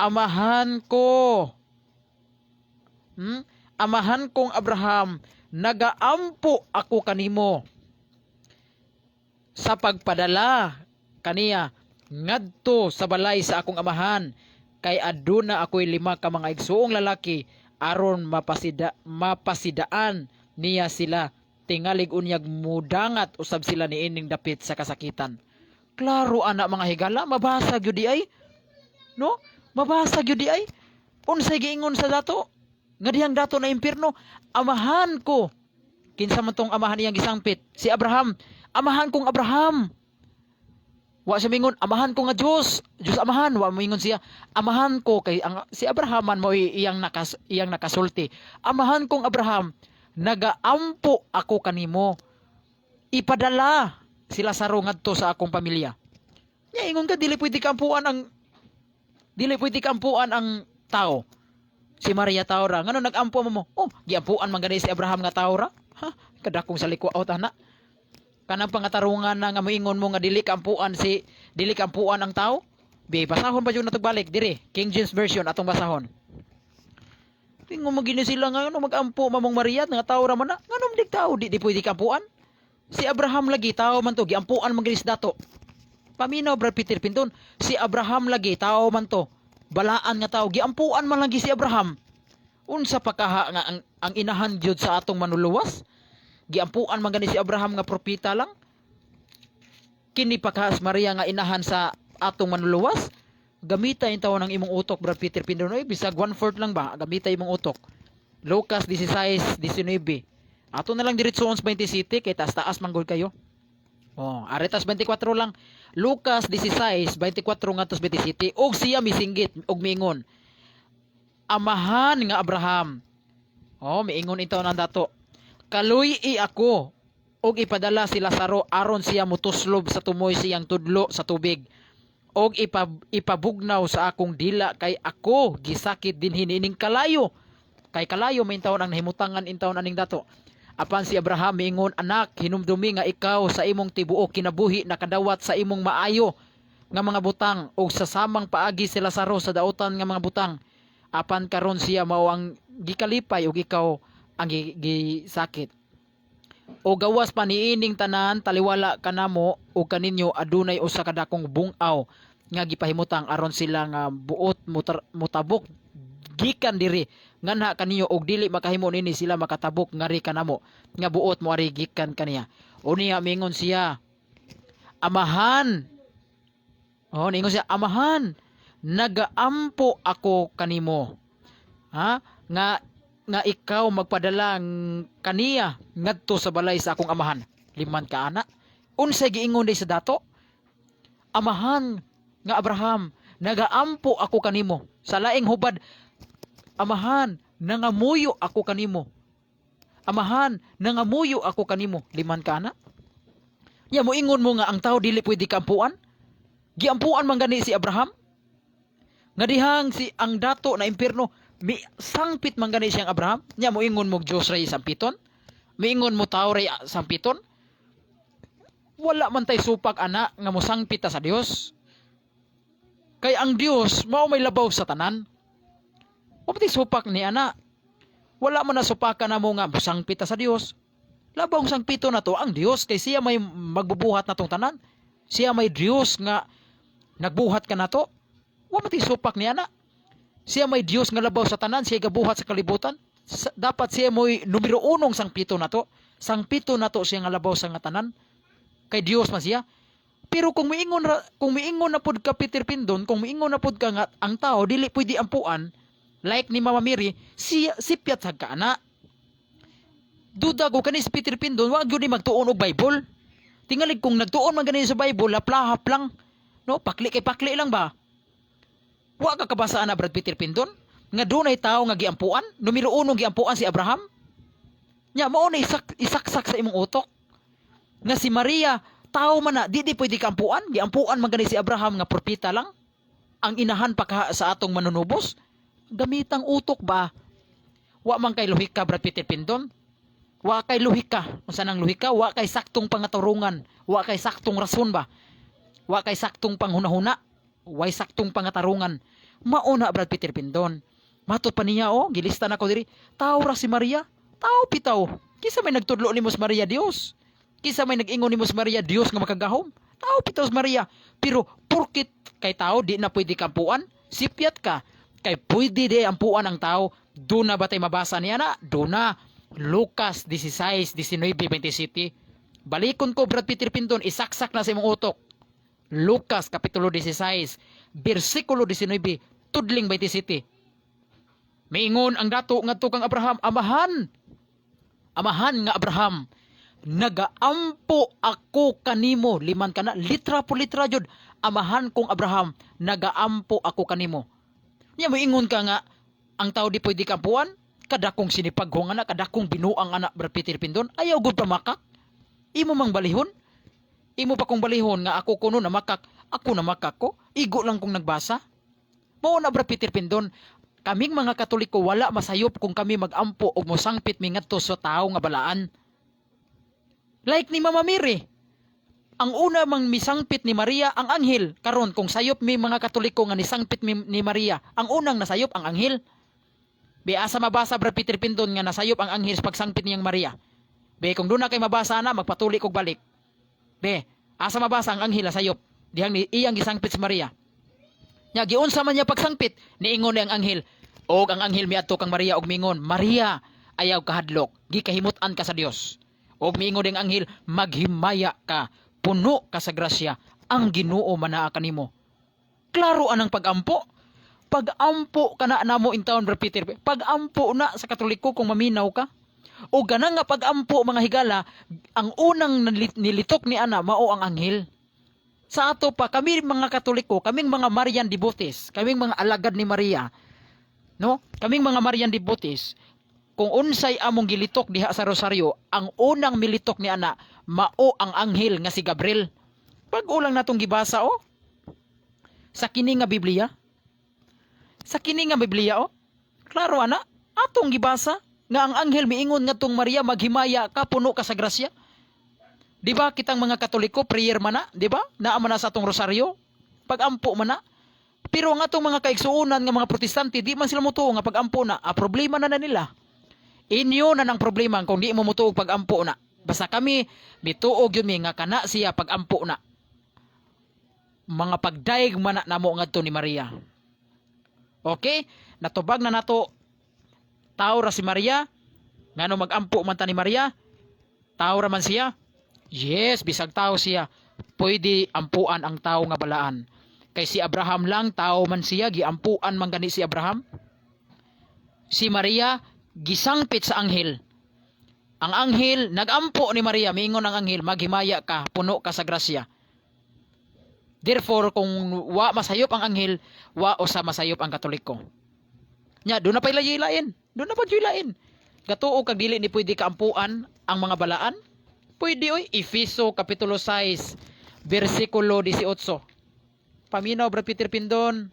Speaker 1: amahan ko. Amahan kong Abraham, nagaampo ako kanimo sa pagpadala kaniya ngadto sa balay sa akong amahan, kay aduna ako'y 5 ka mga igsuong lalaki aron mapasidaan niya sila. Tingalig unyag mudangat usab sila niining dapit sa kasakitan. Klaro ana mga higala, mabasa gyud di ay. No? Mabasa gyud di ay. Unsay giingon sa dato? Nga dihang dato na impierno, amahan ko. Kinsa man tong amahan niyang gisangpit? Si Abraham. Amahan kong Abraham. Wa siya mingon, amahan ko nga Diyos. Diyos amahan. Wa mingon siya, amahan ko. Kay si Abraham man mo iyang nakasulti. Amahan kong Abraham, nagaampo ako kanimo. Ipadala si Lazaro ngadto sa akong pamilya. Nya ingon ka, dili pwede kampuan ang tao. Si Maria tao ra. Ngano nagampo mo? Giampuan man gani si Abraham nga tao ra. Kadakong sa likwa ana. Kanang pangatarungan na nga moingon mo nga dili kampuan ang tao. Be basahon pa jud natog balik diri. King James version atong basahon. Ingon mo gini sila nga magampo mamong Maria nga tao ra man na. Nganong dig tao di pwede kampuan? Si Abraham lagi tao man to, giampuan man gani sa dato. Paminaw Brad Peter Pindon, si Abraham lagi tao man to. Balaan nga tao, giampuan man lagi si Abraham. Unsa pa kaha nga ang inahan jud sa atong manuluwas? Giampuan man gani si Abraham nga propeta lang. Kini pa kahas Maria nga inahan sa atong manuluwas. Gamita yung taon ng imong utok Brad Peter Pindon, bisag 1/4 lang ba? Gamita imong utok. Lucas 16:19. Ato na lang diretsoon sa 27 kay taas-taas manggol kayo. Oh, aretas 24 lang. Lucas 16:24 ngadto 27. Og siya misinggit og miingon, amahan nga Abraham. Oh, miingon ito nang dato. Kaluy-i ako og ipadala si Lazaro aron siya mutuslob sa tumoy siyang tudlo sa tubig. Og ipabugnaw sa akong dila kay ako gisakit din hinining kalayo. Kay kalayo may taon ang nahimutangan intawon aning dato. Apan si Abraham miingon, anak, hinumdumi nga ikaw sa imong tibuok kinabuhi nakadawat sa imong maayo nga mga butang og sa samang paagi si Lazaro sa dautan nga mga butang. Apan karon siya mao ang gikalipay ug ikaw ang gisakit. O gawas pa niining tanan taliwala kanamo ug kaninyo adunay usa ka dakong bungaw nga gipahimutang aron sila nga buot mutabok gikan diri nganha kaniyo og dili makahimo nini sila makatabok ngari kanamo nga buot mo ari gikan kaniya. Unya mingon siya, amahan. Oh, ningon siya, amahan, nagaampo ako kanimo. Ha? Nga ikaw magpadala kaniya ngadto sa balay sa akong amahan. Liman ka ana. Unsay giingon day sa dato? Amahan nga Abraham, nagaampo ako kanimo. Sa laing hubad, amahan, nangamuyo ako kanimo. Amahan, nangamuyo ako kanimo. Liman ka na. Ya mo ingon mo nga ang tao dili pwede kampuan? Giampuan man gani si Abraham? Nga dihang si ang dato na impierno, mi sangpit man gani siyang Abraham? Ya mo ingon mo Dios ray sampiton? Miingon mo tao ray sampiton? Wala man tay supak ana nga mosangpit ta sa Dios. Kay ang Dios mao may labaw sa tanan. Pati supak ni ana. Wala man na supakan na mo nga busangpit sa Dios. Labang sangpito na to ang Dios kay siya may magbubuhat na tong tanan. Siya may Dios nga nagbuhat ka na to. Wa man supak ni ana. Siya may Dios nga labaw sa tanan, siya gabuhat sa kalibutan. Dapat siya mo'y numero 1 sangpito na to. Sangpito na to siya nga labaw sa nga tanan. Kay Dios man siya. Pero kung miingon na pud ka Peter Pindon, kung miingon na pud ka nga ang tao dili pwede ampuan, like ni Mama Mary, sipyat sa kana. Duda ko kani si Peter Pindon, wag gyud ni magtuon og Bible. Tingalig kung nagtuon man gani sa Bible, laplahap lang. No, pakli kay pakli lang ba? Wa ka kabasaan na Brad Peter Pindon nga dunay tao nga giampuan, numero 1 giampuan si Abraham. Nya mao na isaksak sa imong utok. Nga si Maria, tao man na, di pwede kampuan, giampuan man gani si Abraham nga propeta lang. Ang inahan pa sa atong manunubos. Gamitang utok ba? Wa man kay lohika Brad Peter Pindon. Wa kay lohika. Unsa nang lohika? Wa kay saktong pangaturungan. Wa kay saktong rason ba? Wa kay saktong panghunahuna. Wa saktong pangatarungan. Mauna Brad Peter Pindon. Matud pa niya gilista na ko diri. Tao ra si Maria. Tao pitaw. Kisa may nagtudlo ni Mos Maria Dios. Kisa may nag-ingon ni Mos Maria Dios nga makagahom. Tao pitaw si Maria. Pero porkit kay tao di na pwede kampuan, sipyat ka. Kay pwede di ampuan ang tao. Doon na ba tayo mabasa niya na? Doon na. Lucas 16:19-27. Balikon ko Brad Peter Pindon, isaksak na sa imong utok. Lucas kapitulo 16, bersikulo 19, tudling 27. Miingon ang dato ngadto kang Abraham, amahan nga Abraham, nagaampo ako kanimo. Liman kana, litra po litra jud. Amahan kong Abraham, nagaampo ako kanimo. Nya moingon ka nga ang tao di pwede kampuan, kadakong sinipaghong anak, kadakong binuang anak Brad Peter Pindon, ayaw gud pa makak. Imo mang balihon. Imo pa kong balihon nga ako kuno na makak, ako na makak ko. Igo lang kong nagbasa. Mao na Brad Peter Pindon, kaming mga Katoliko wala masayop kung kami magampo o mosangpit mi ngadto sa tao nga balaan. Like ni Mama Mary. Ang una mang misangpit ni Maria ang anghel. Karon kung sayop mi mga Katoliko nga nisangpit ni Maria, ang unang nasayop ang anghel. Be asa mabasa Brad Peter Pindon nga nasayop ang anghel sa pagsangpit niyang Maria. Be kung doon na kay mabasa na magpatuli kog balik. Be asa mabasa ang anghel nasayop dihang iyang gisangpit si Maria. Nya giunsa man niya pagsangpit, niingon ni ang anghel. Og ang anghel miadto kang Maria og mingon, Maria, ayaw kahadlok, gikahimutan ka sa Dios. Og miingon ding anghel, maghimaya ka, puno ka sa grasya, ang Ginoo manaa kanimo. Klaro anang pagampo. Pag-ampo ka na namo in town, Brad Peter. Pag-ampo na sa Katoliko kung maminaw ka. O ganang nga pag-ampo mga higala, ang unang nilitok ni ana mao ang anghel. Sa ato pa kami mga Katoliko, kaming mga Marian devotees, kaming mga alagad ni Maria, no? Kaming mga Marian devotees, kung unsay among gilitok diha sa rosaryo, ang unang militok ni ana mao ang anghel nga si Gabriel. Pag-ulang natong gibasa sa kini nga Biblia. Sa kini nga Biblia klaro ana, atong gibasa nga ang anghel miingon ngadtong Maria maghimaya ka puno ka sa grasya. Di ba kitang mga Katoliko prayer man na, di ba? Naa man na sa atong rosaryo, pag-ampo man na. Pero nga atong mga kaigsuunan nga mga Protestante, di man sila mutuo nga pag-ampo na. Problema na nila. Inyo na ng problema kung di mo mutuo pag-ampo na. Basta kami bituog yun nga kana siya pag-ampo na. Mga pagdaig man na namo ngadto ni Maria. Okay? Natubag na nato tao ra si Maria. Ngano mag-ampo man ta ni Maria? Tao ra man siya? Yes, bisag tao siya. Pwede ampuan ang tao nga balaan. Kay si Abraham lang, tao man siya, giampuan man gani si Abraham. Si Maria, gisangpit sa anghel. Ang anghel, nagampo ni Maria, miingon ang anghel, maghimaya ka, puno ka sa grasya. Therefore, kung wa masayop ang anghel, wa o sa masayop ang Katoliko. Nya, doon na pa ilayin. Doon na pa ilayin. Gatuo kag dili ni pwede kaampuan ang mga balaan. Pwede Efeso kapitulo 6 versikulo 18. Paminaw Brad Peter Pindon.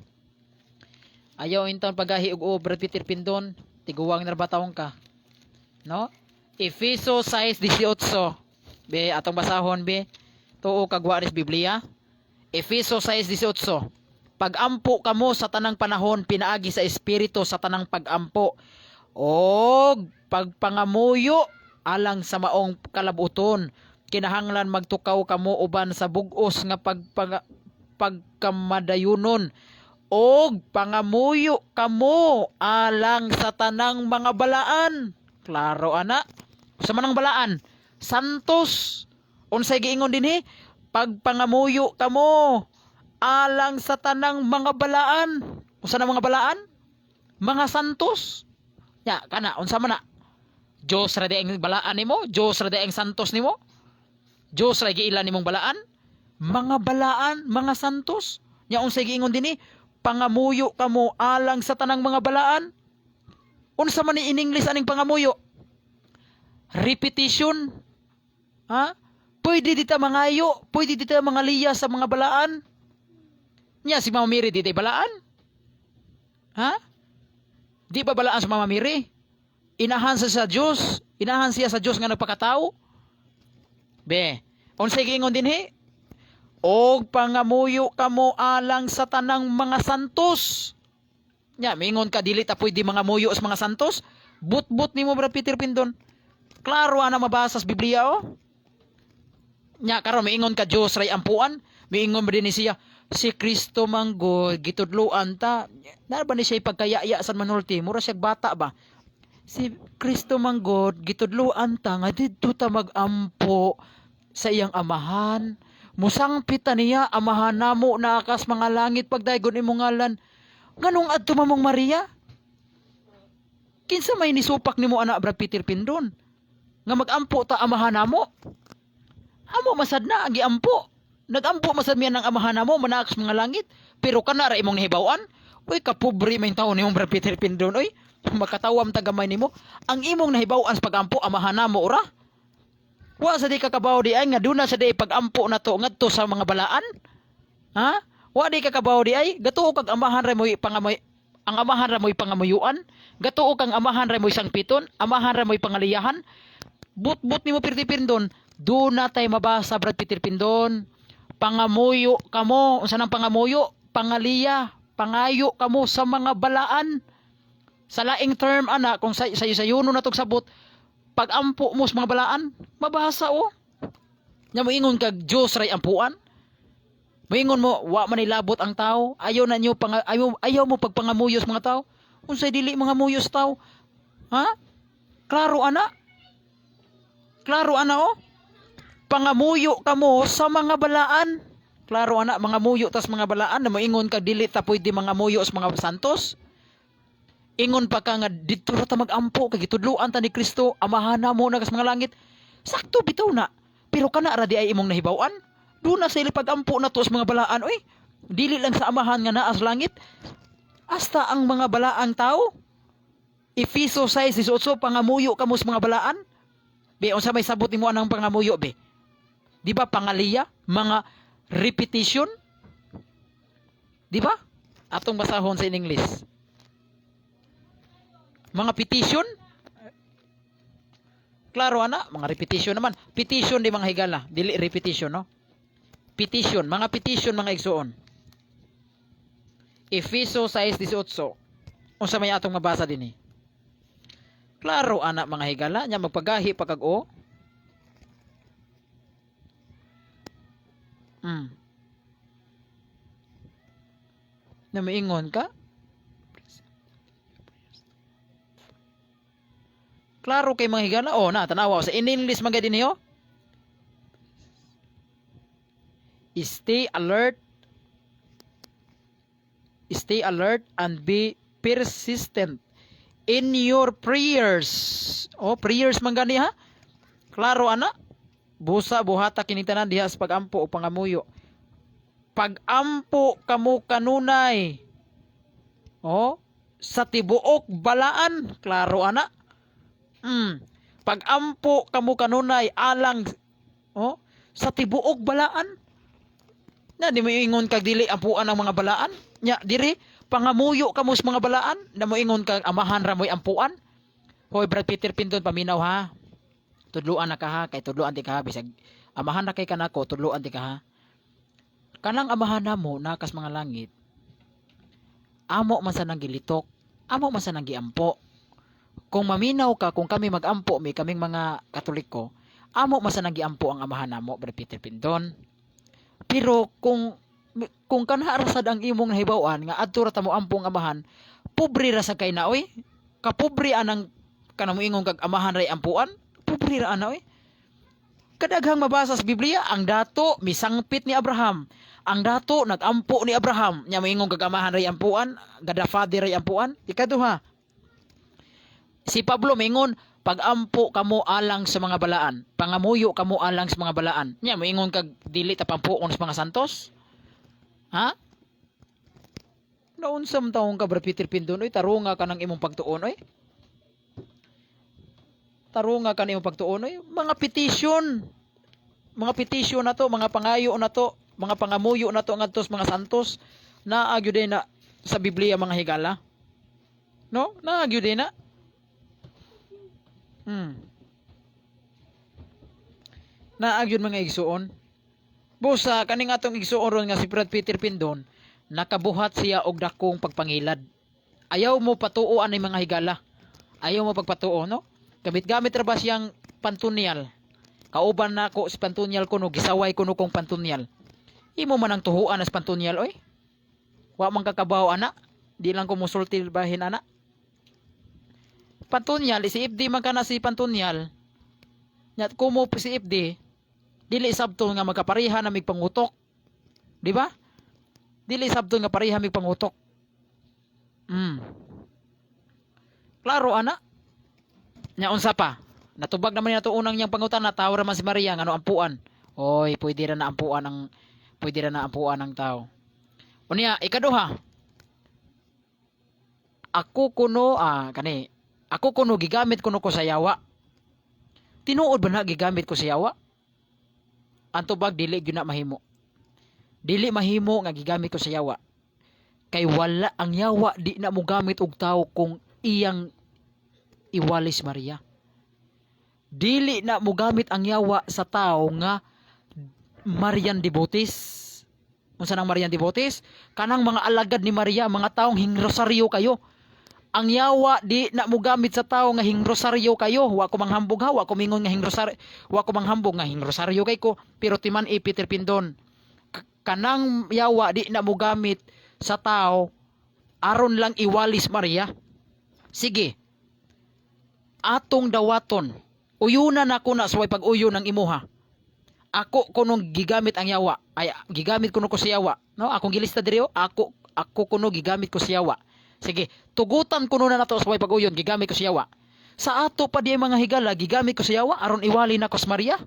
Speaker 1: Ayaw inton pagahi og Brad Peter Pindon, tiguwang narbataon ka. No? Efeso 6:18. Be atong basahon be. Tuo kag wa ris Biblia. Efeso 6:18. Pag-ampo kamo sa tanang panahon pinaagi sa espiritu sa tanang pag-ampo og pagpangamuyo alang sa maong kalabuton. Kinahanglan magtukaw kamo uban sa bug-os nga pagkamadayunon og pangamuyo kamo alang sa tanang mga balaan. Klaro ana. Sa manang balaan, santos. Unsay giingon dinhi? Pagpangamuyo kamo alang sa tanang mga balaan. Unsa na mga balaan? Mga santos. Ya, kana unsa man na? Diyos ra ang balaan nimo, Diyos ra ang santos nimo. Diyos ra giilan nimong balaan. Mga balaan, mga santos. Nya unsay giingon dinhi? Pangamuyo kamo alang sa tanang mga balaan. Unsa man ni in English aning pangamuyo? Repetition. Ha? Pwede dita mangayo, pwede dita mangaliya sa mga balaan. Nya si Mama Mary dita balaan? Ha? Di ba balaan sa Mama Mary? Inahan sa Diyos. Inahan siya sa Diyos nga nagpakatao. Be, unsay giingon dinhi? Og pangamuyo kamo alang sa tanang mga santos. Nya, mingon ka dili ta pwede mga muyo sa mga santos? But nimo Brad Peter Pindon. Klaro ana mabasa sa Biblia Nya karon miingon ka Dios ray ampuan, miingon ba dinhi siya si Kristo manggod gitudloan ta. Na ba ni siya pagkayaya sa manulti? Mura siya bata ba? Si Kristo manggod gitudloan ta nga didto ta magampo sa iyang amahan. Musangpit niya amahan namo na akas mga langit pagdaygon imong ngalan. Nganong adto mamong Maria? Kinsa may nisupak nimo ana Brad Peter Pindon? Nga magampo ta amahan namo? Amo masad na giampo. Nagampo masad miyan ang amahan namo manakas mga langit. Pero kana ra imong nahibaw-an? Uy kapobre may taon nimong Brad Peter Pindon oy. Makatawam tagamay nimo. Ang imong nahibaw-an sa pagampo amahan namo ora? Wa sa di kakabaw di ay nga duna sa di pagampo na to ngadto sa mga balaan. Ha? Wa di kakabaw di ay gatuo kag amahan ra moy pangamoy ang amahan ra moy pangamuyuan, gatuo kang amahan ra moy sangpiton, amahan ra moy pangaliyahan. But nimo Peter Pindon, duna tay mabasa Brad Peter Pindon. Pangamuyo kamo, unsa nang pangamuyo? Pangaliya, pangayo kamo sa mga balaan. Sa laing term ana kung sayuno na tog sabot, pag-ampo mo sa mga balaan, mabasa Nya moingon kag Dios ray ampuan. Moingon mo wa man nilabot ang tao, ayaw na niyo ayaw mo pagpangamuyo sa mga tao. Unsay dili mga muyo sa tao? Ha? Klaro ana? Klaro ana Pangamuyo kamo sa mga balaan. Klaro ana, mga muyo tas mga balaan na moingon ka dili ta pwede mga muyo sa mga santos. Ingon pa ka nga didto ra ta magampo kay gitudloan ta ni Kristo, amahana mo na kas mga langit. Sakto bitaw na. Pero kana ra di ay imong nahibaw-an. Do na sa pag-ampo na to sa mga balaan oy. Dili lang sa amahan nga naa sa langit. Hasta ang mga balaang tao. Efeso 6:18 pangamuyo kamo sa mga balaan. Be unsa may sabot nimo anang pangamuyo be? Di ba pangaliya, mga repetition? Di ba? Atong basahon sa English. Mga petition? Klaro ana, mga repetition naman. Petition di mga higala, dili repetition no. Petition, mga petition mga igsoon. Efeso 6:18. Unsa may atong mabasa dinhi? Klaro ana mga higala, nya magpagahi pagag-o. Na maingon ka? Klaro kay mga higala. Oh, na tanawa sa in-English man gid niyo. Stay alert. Stay alert and be persistent in your prayers. Oh, prayers man gani ha. Klaro ana. Busa buhata kini tanan diha sa pagampo o pangamuyo. Pagampo kamo kanunay. Oh, sa tibuok balaan. Klaro ana. Pagampo kamo kanunay alang sa tibuok balaan. Na di mo ingon kag dili ampuan ang mga balaan. Nya diri pangamuyo kamo sa mga balaan, na mo ingon kag amahan ra moy ampuan. Hoy Brad Peter Pinton paminaw ha. Tudloan na ka ha, kay tudloan di ka ha bisag amahan na kay kanako, tudloan di ka ha. Kanang amahan namo nakas mga langit. Amo man sa nang gilitok, amo man sa nang giampo. Kung maminaw ka, kung kami magampo, may kaming mga Katoliko, amo man sa nang giampo ang amahan namo, Brad Peter Pinton. Pero kung kanharasad ang imong nahibaw-an nga adto ra ta mo ampong amahan, pobre ra sa kay na oy. Kapobre anang kanang moingon kag amahan ray ampuan, pobre ra ana oy. Kadaghang mabasa sa Biblia, ang dato misangpit ni Abraham. Ang dato nagampo ni Abraham, nya moingon kag amahan ray ampuan, gada father ray ampuan. Ikaduha, si Pablo moingon pagampo kamo alang sa mga balaan, pangamuyo kamo alang sa mga balaan. Nya moingon kag dili ta pampuon sa mga santos? Ha? Naunsam taong ka Brad Peter Pinton oy, tarunga ka ng imong pagtuon oy. Tarunga ka ng imong pagtuon oy. Mga petition. Mga petition na to, mga pangayo na to, mga pangamuyo na to ngadto sa mga santos, naagyo din na sa Biblia mga higala. No? Naagyo din na. Naagyon mga igsuon. Busa kaning atong igsuon ron nga si Brad Peter Pindon, nakabuhat siya og dakong pagpangilad. Ayaw mo patuo ani mga higala. Ayaw mo pagpatuo no? Gamit-gamit ra ba siyang pantunyal? Kauban na ako si pantunyal kuno, gisaway kuno kong pantunyal. Imo man ang tuhuan as pantunyal oy. Wa man kakabaw ana. Di lang ko musulti bahin ana. Pantunyal, si FD man kana si pantunyal. Nyat kumo si FD, dili sabto nga magkapareha na mig pangutok. Di ba? Dili sabto nga pareha mig pangutok. Klaro ana. Nya unsa pa? Natubag naman nato unang niyang pangutan na tao ra man si Maria ngano ampuan. Oy, pwede ra na ampuan ang tao. Unya ikaduha. Ako kuno gigamit kuno ko sa yawa. Tinuod ba na gigamit ko sa yawa? Ang tubag dili gyud na mahimo. Dili mahimo nga gigamit ko sa yawa. Kay wala ang yawa di na mo gamit og tao kung iyang iwalis Maria. Dili na mo gamit ang yawa sa tao nga Marian Devotis. Unsa nang Marian Devotis? Kanang mga alagad ni Maria, mga taong hingrosaryo kayo. Ang yawa di na mo gamit sa tao nga hingrosaryo kayo. Wa ko manghambog ha, wa ko mingon nga hingrosaryo, wa ko manghambog nga hingrosaryo kay ko, pero timan Peter Pindon. Kanang yawa di na mo gamit sa tao aron lang iwalis Maria. Sige. Atong dawaton. Uyunan ako na sa way pag-uyo ng imuha. ako kuno gigamit ang yawa. Ay gigamit kuno ko si yawa, no? Akong gilista diri ako kuno gigamit ko si yawa. Sige, tugutan kuno na nato sa way pag-uyon, gigamit ko si yawa. Sa ato pa di mga higala gigamit ko si yawa aron iwali na ko sa Maria.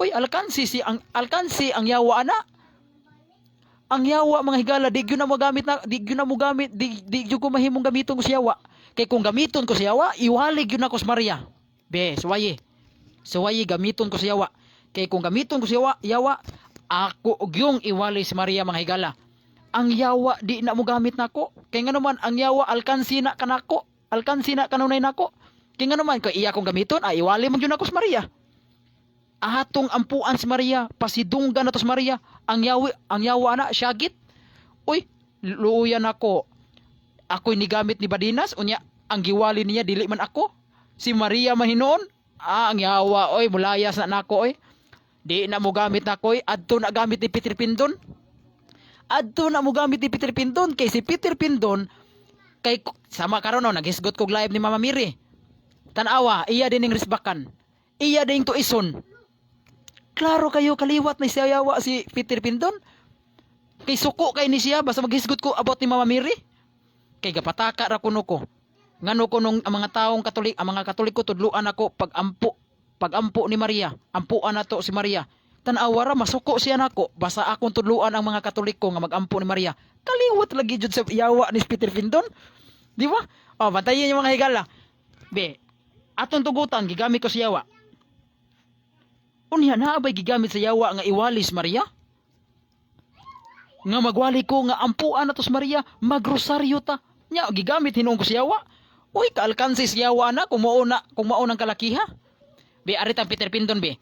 Speaker 1: Uy, alkansi ang yawa ana. Ang yawa mga higala di gyud na mo gamit na di gyud na mo gamit di gyud ko mahimong gamiton ko si yawa. Kay kung gamiton ko si yawa, iwali gyud na ko sa Maria. Be, suwaye. Suwaye gamiton ko si yawa. Kay kung gamiton ko si yawa, ako og yung iwali si Maria mga higala. Ang yawa di na mo gamit nako. Kay nga naman ang yawa alkansi na kanako. Alkansi na kanunay nako. Kay nga naman kay iya kong gamiton, ay iwali man gyud nako sa Maria. Atong ampuan si Maria, pasidunggan na to si Maria, ang yawa na, syagit. Uy, luuyan ako. Ako'y nigamit ni Badinas, unya, ang giwali niya, dili man ako. Si Maria mahinoon, ang yawa, oy, mulayas na nako, oy. Di na mo gamit nako, oy, adto na gamit ni Peter Pindon. Adto na mo gamit ni Peter Pindon, kay si Peter Pindon, kay, sama karon no, naghisgot kog live ni Mama Miri. Tanawa, iya din ng risbakan. Iya din tuison. Klaro kayo kaliwat na siya yawa si Peter Pindon. Kay suko kay ni siya basta maghisgot ko about ni Mama Miri. Kay gapataka ra kuno ko. Ngano ko nung ang mga taong Katolik, ang mga Katoliko tudluan ako pagampo ni Maria. Ampuan nato si Maria. Tan-awa ra masuko siya nako basta akong tudluan ang mga Katoliko nga magampo ni Maria. Kaliwat lagi jud sa yawa ni Peter Pindon. Di ba? Oh, bantayan yung mga higala. Be, atong tugutan gigamit ko si yawa. Unya na abay gigamit sa yawa nga iwalis Maria? Nga magwali ko nga ampuan na to sa Maria, magrosaryo ta. Nya gigamit hinuon ko sa yawa. Uy, kaalkansi sa yawa na kung maunang kalakiha. Be arit ang Peter Pindon be.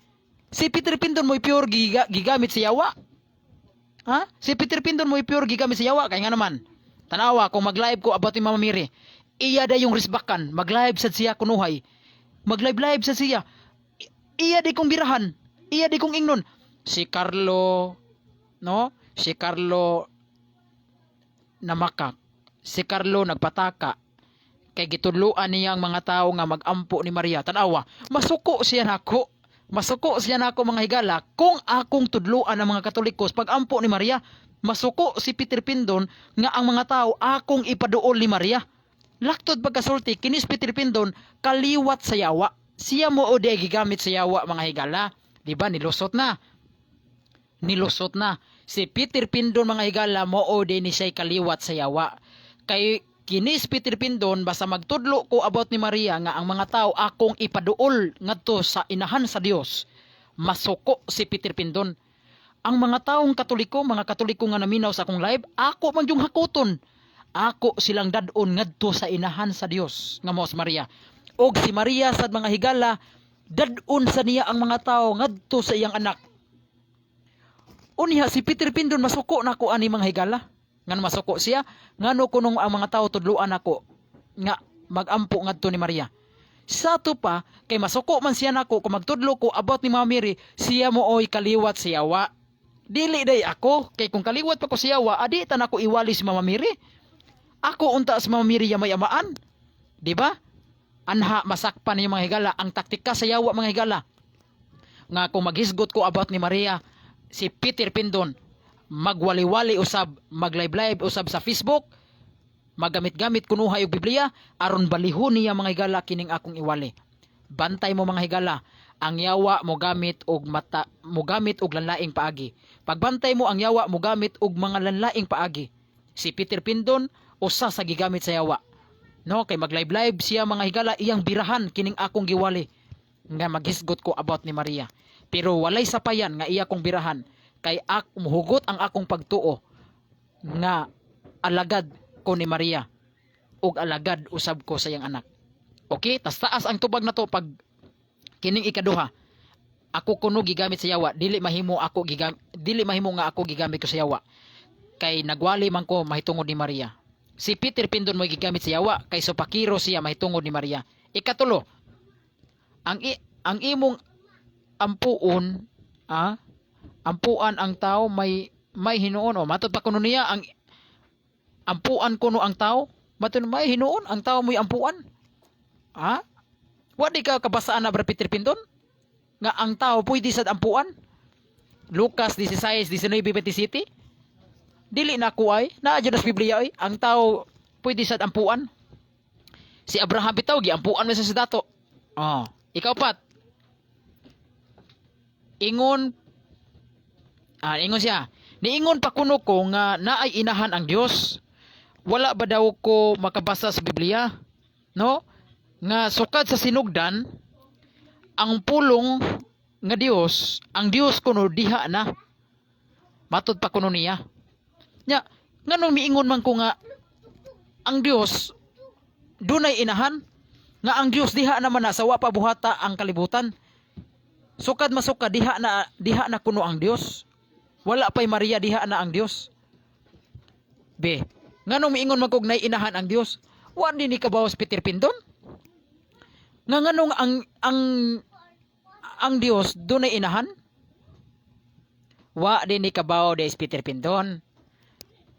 Speaker 1: Si Peter Pindon mo'y pure gigamit sa yawa. Ha? Si Peter Pindon mo'y pure gigamit sa yawa kay nga naman. Tanawa kung mag-live ko about ni Mama Miri. Iya da yung risbakan, mag-live sad siya kunuhay. Mag-live sa siya. Iya di kong birahan. Iya di kong ingnon. Si Carlo, no? Si Carlo namakak. Si Carlo nagpataka. Kay gitudluan niya ang mga tao nga magampo ni Maria. Tanawa, masuko siya nako. Masuko siya nako mga higala kung akong tudluan ang mga Katolikos pagampo ni Maria. Masuko si Peter Pindon nga ang mga tao akong ipaduol ni Maria. Laktod pagkasulti kinis Peter Pindon kaliwat sa yawa. Siya mo o de gigamit sa yawa mga higala. Diba nilusot na. Nilusot na. Si Peter Pindon mga higala mo o de ni siya'y kaliwat sa yawa. Kay kinis Peter Pindon basta magtudlo ko about ni Maria nga ang mga tao akong ipaduol ngadto sa inahan sa Dios. Masuko si Peter Pindon. Ang mga taong Katoliko, mga Katoliko nga naminaw sa akong live, ako man yung hakuton. Ako silang dadon ngadto sa inahan sa Dios nga mo si Maria. Og si Maria sad mga higala dadon sa niya ang mga tao ngadto sa iyang anak. Unya si Peter Pindon masuko nako ani mga higala. Ngano masuko siya? Ngano kunong ang mga tao tudluan nako nga magampo ngadto ni Maria. Sa to pa kay masuko man siya nako kung magtudlo ko about ni Mama Miri, siya mo oy kaliwat sa yawa. Dili day ako kay kung kaliwat pa ko sa yawa, adi ta nako iwali si Mama Miri. Ako unta sa Mama Miri may amaan. Di ba? Anha masakpan niyo mga higala ang taktika sa yawa mga higala. Nga kung maghisgot ko about ni Maria, si Peter Pindon magwali-wali usab, mag-live usab sa Facebook, magamit-gamit kunuhay og Biblia aron balihon niya mga higala kining akong iwali. Bantay mo mga higala, ang yawa mo gamit og lanlaing paagi. Pagbantay mo ang yawa mo gamit og mga lanlaing paagi. Si Peter Pindon usa sa gigamit sa yawa. No, kay mag-live siya mga higala iyang birahan kining akong giwali nga maghisgot ko about ni Maria. Pero walay sapayan nga iya kong birahan kay muhugot ang akong pagtuo nga alagad ko ni Maria ug alagad usab ko sa iyang anak. Okay, taas ang tubag na to pag kining ikaduha. Ako kuno gigamit sa yawa, dili mahimo nga ako gigamit ko sa yawa. Kay nagwali man ko mahitungod ni Maria. Si Peter Pindon mo gigamit sa yawa kay supakiro siya mahitungod ni Maria. Ikatulo, ang imong ampuon, ampuan ang tao may hinuon o matud pa kuno niya ang ampuan kuno ang tao, matud may hinuon ang tao mo'y ampuan. Wa di ka kabasaan na Peter Pindon? nga ang tao pwede sad ampuan? Lucas 16:19-27. Dili na ko ay naa jud sa Biblia ay ang tao pwede sad ampuan. Si Abraham bitaw giampuan man sa dato. Oh, ikaw pat. Ingon siya. Niingon pa kuno ko nga naay inahan ang Dios. Wala ba daw ko makabasa sa Biblia? No? Nga sukad sa sinugdan ang pulong nga Dios, ang Dios kuno diha na. Matud pa kuno niya. Nya, nganong miingon man ko nga ang Dios dunay inahan, nga ang Dios diha naman na sa wa pa buhata ang kalibutan. Sukad masukad diha na kuno ang Dios. Wala pay Maria diha na ang Dios. B. Nganong miingon man kog nay inahan ang Dios? Wa ni kabawas Peter Pindon? Nga nganong ang Dios dunay inahan? Wa din ni kabaw des Peter Pindon.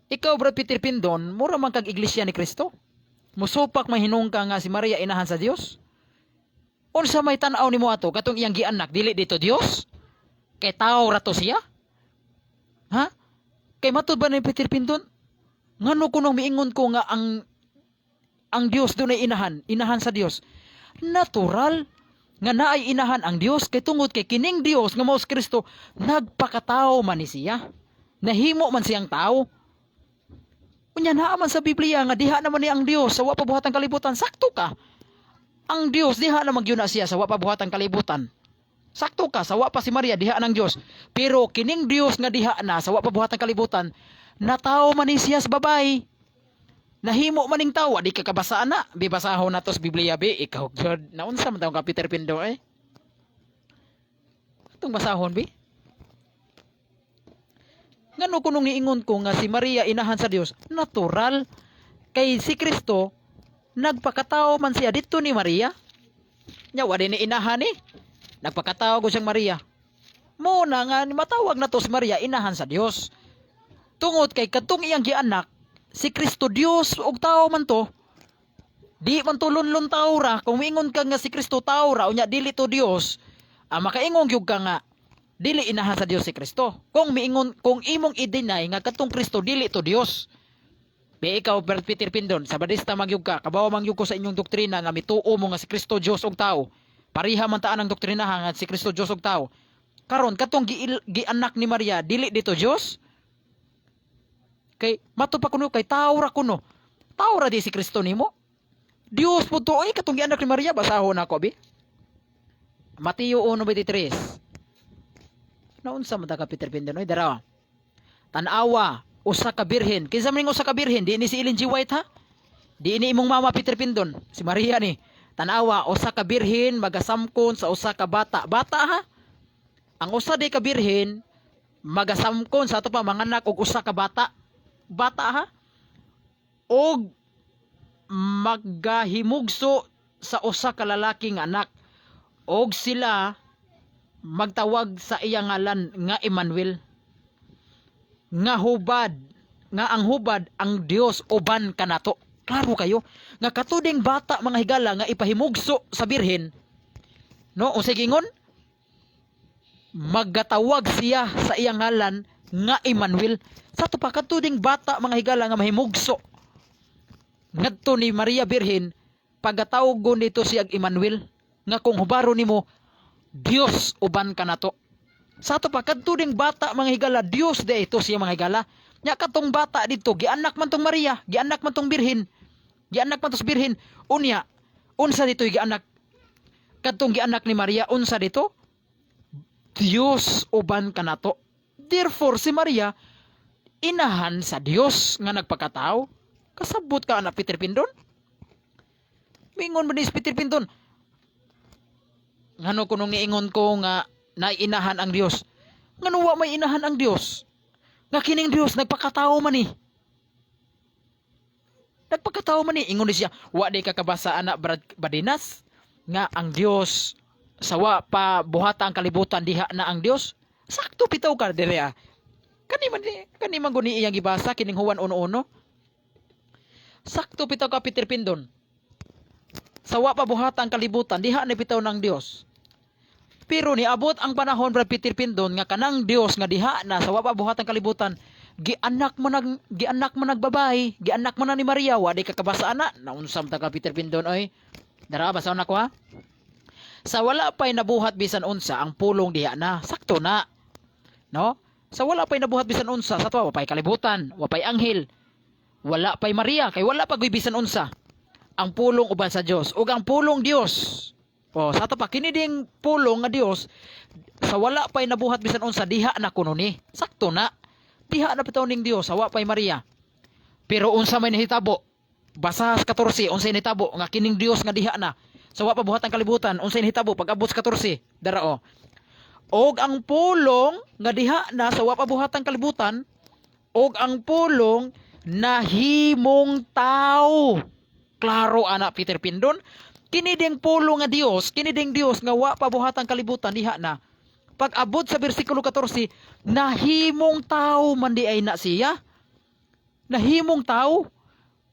Speaker 1: Ikaw bro Peter Pindon, mura man kag iglesia ni Kristo. Musupak mahinung ka nga si Maria inahan sa Dios. Unsa may tan-aw nimo ato katong iyang gianak dili dito Dios? Kay tao ra to siya? Ha? Kay matud ba ni Peter Pindon? Ngano kunong miingon ko nga ang Dios dunay inahan sa Dios. Natural nga naay inahan ang Dios kay tungod kay kining Dios nga mao si Kristo nagpakatao man ni siya. Nahimo man siyang tao. Unya naa man sa Biblia nga diha naman ni ang Dios sa wa pa buhatang kalibutan. Sakto ka. Ang Dios diha na magyuna siya sa wa pa buhatang kalibutan. Sakto ka sa wa pa si Maria diha ng Dios. Pero kining Dios nga diha na sa wa pa buhatang kalibutan, natawo man ni siya sa babay. Nahimo maning tao, di ka kabasaan na. Bibasahon na to sa Biblia, be. Ikaw, God, naunsa man taong ka Peter Pindon, eh. Itong basahon, be. Ngano kunong niingon ko nga si Maria inahan sa Dios, natural. Kay si Kristo, nagpakatao man siya dito ni Maria. Nya, wala ni inahan, eh. Nagpakatao ko siyang Maria. Muna nga, matawag na to si Maria, inahan sa Dios. Tungod kay katong iyang gianak, si Kristo Dios og tao man to. Di man to lunlon tao ra. Kung miingon ka nga si Kristo tao ra, unya dili to Dios. Makaingon gyud ka nga dili inahan sa Dios si Kristo. Kung imong i-deny nga katong Kristo dili to Dios. Be ikaw Peter Pindon, sabadista magyug ka. Kabawa mangyug ko sa inyong doktrina nga mituo mo nga si Kristo Dios og tao. Pariha man taan ang doktrina nga si Kristo Dios og tao. Karon katong gianak ni Maria dili dito Dios. Kay mato pa kuno kay tao ra kuno. Tao ra di si Kristo nimo. Dios po to ay katong gianak ni Maria basahon nako bi. Mateo 1:23. Naunsa man ta ka Peter Pindon oy dara. Tan-awa usa ka birhen. Kinsa man usa ka birhen di ni si Ellen G. White ha? Di ni imong mama Peter Pindon, si Maria ni. Tan-awa usa ka birhen magasamkon sa usa ka bata. Bata ha? Ang usa di ka birhen magasamkon sa ato pa manganak og usa ka bata. Bata ha? O maghimugso sa usa ka lalaking anak. Og sila magtawag sa iyang ngalan nga Emmanuel. Nga hubad, nga ang hubad ang Dios uban kanato. Klaro kayo nga katuding bata mga higala nga ipahimugso sa birhen. No, o sige ngon maggatawag siya sa iyang ngalan nga Emmanuel. Sa to pa katuding bata mga higala nga mahimugso ngadto ni Maria Birhen pagatawgon nito siya Emmanuel nga kung hubaro nimo Dios uban kanato. Sa to pa katuding bata mga higala Dios de ito siya mga higala. Nya katong bata dito gianak man tong Maria, gianak man tong Birhen. Gianak man tos Birhen. Unya unsa dito gianak katong gianak ni Maria unsa dito? Dios uban kanato. Therefore si Maria inahan sa Dios nga nagpakatao. Kasabot ka anak Peter Pindon? Mingon mo ni Peter Pindon. Ngano kunong niingon ko nga naiinahan ang Dios? Ngano wa may inahan ang Dios? Nga kining Dios nagpakatao man ni. Nagpakatao man ni ingon ni siya, wa di ka kabasa anak Badinas nga ang Dios sa wa pa buhata ang kalibutan diha na ang Dios. Sakto bitaw ka dire ah. Kani man guni iyang gibasa kining Juan 1:1. Sakto bitaw ka Peter Pindon. Sa wa pa buhata ang kalibutan diha na bitaw ng Dios. Pero niabot ang panahon Brad Peter Pindon nga kanang Dios nga diha na sa wa pa buhatang kalibutan, gianak mo nagbabayi, gianak mo na ni Maria, wa di kakabasaan na. Naunsam ta ka Peter Pindon oy. Dara basaon na ko ha. Sa wala pa'y nabuhat bisan unsa ang pulong diha na, sakto na. No? Sa wala pa'y nabuhat bisan unsa, sa tuwa wapay kalibutan, wapay anghel, wala pa'y Maria, kay wala pa bisan unsa. Ang pulong uban sa Dios ug ang pulong Dios. O sa to pa kini ding pulong nga Dios, sa wala pa'y nabuhat bisan unsa diha na kuno ni. Sakto na. Diha na bitaw ning Dios, sa wa pa'y Maria. Pero unsa may nahitabo? Basa sa 14 unsay nahitabo nga kining Dios nga diha na. Sa wa pa buhat ang kalibutan, unsay nahitabo pag abot sa 14. Dara o. Og ang pulong nga diha na sa wa pa buhat ang kalibutan, og ang pulong nahimong tao. Klaro ana Peter Pindon, kini ding pulong nga Dios, kini ding Dios nga wa pa buhat ang kalibutan diha na. Pag abot sa bersikulo 14, nahimong tao man di ay na siya. Nahimong tao.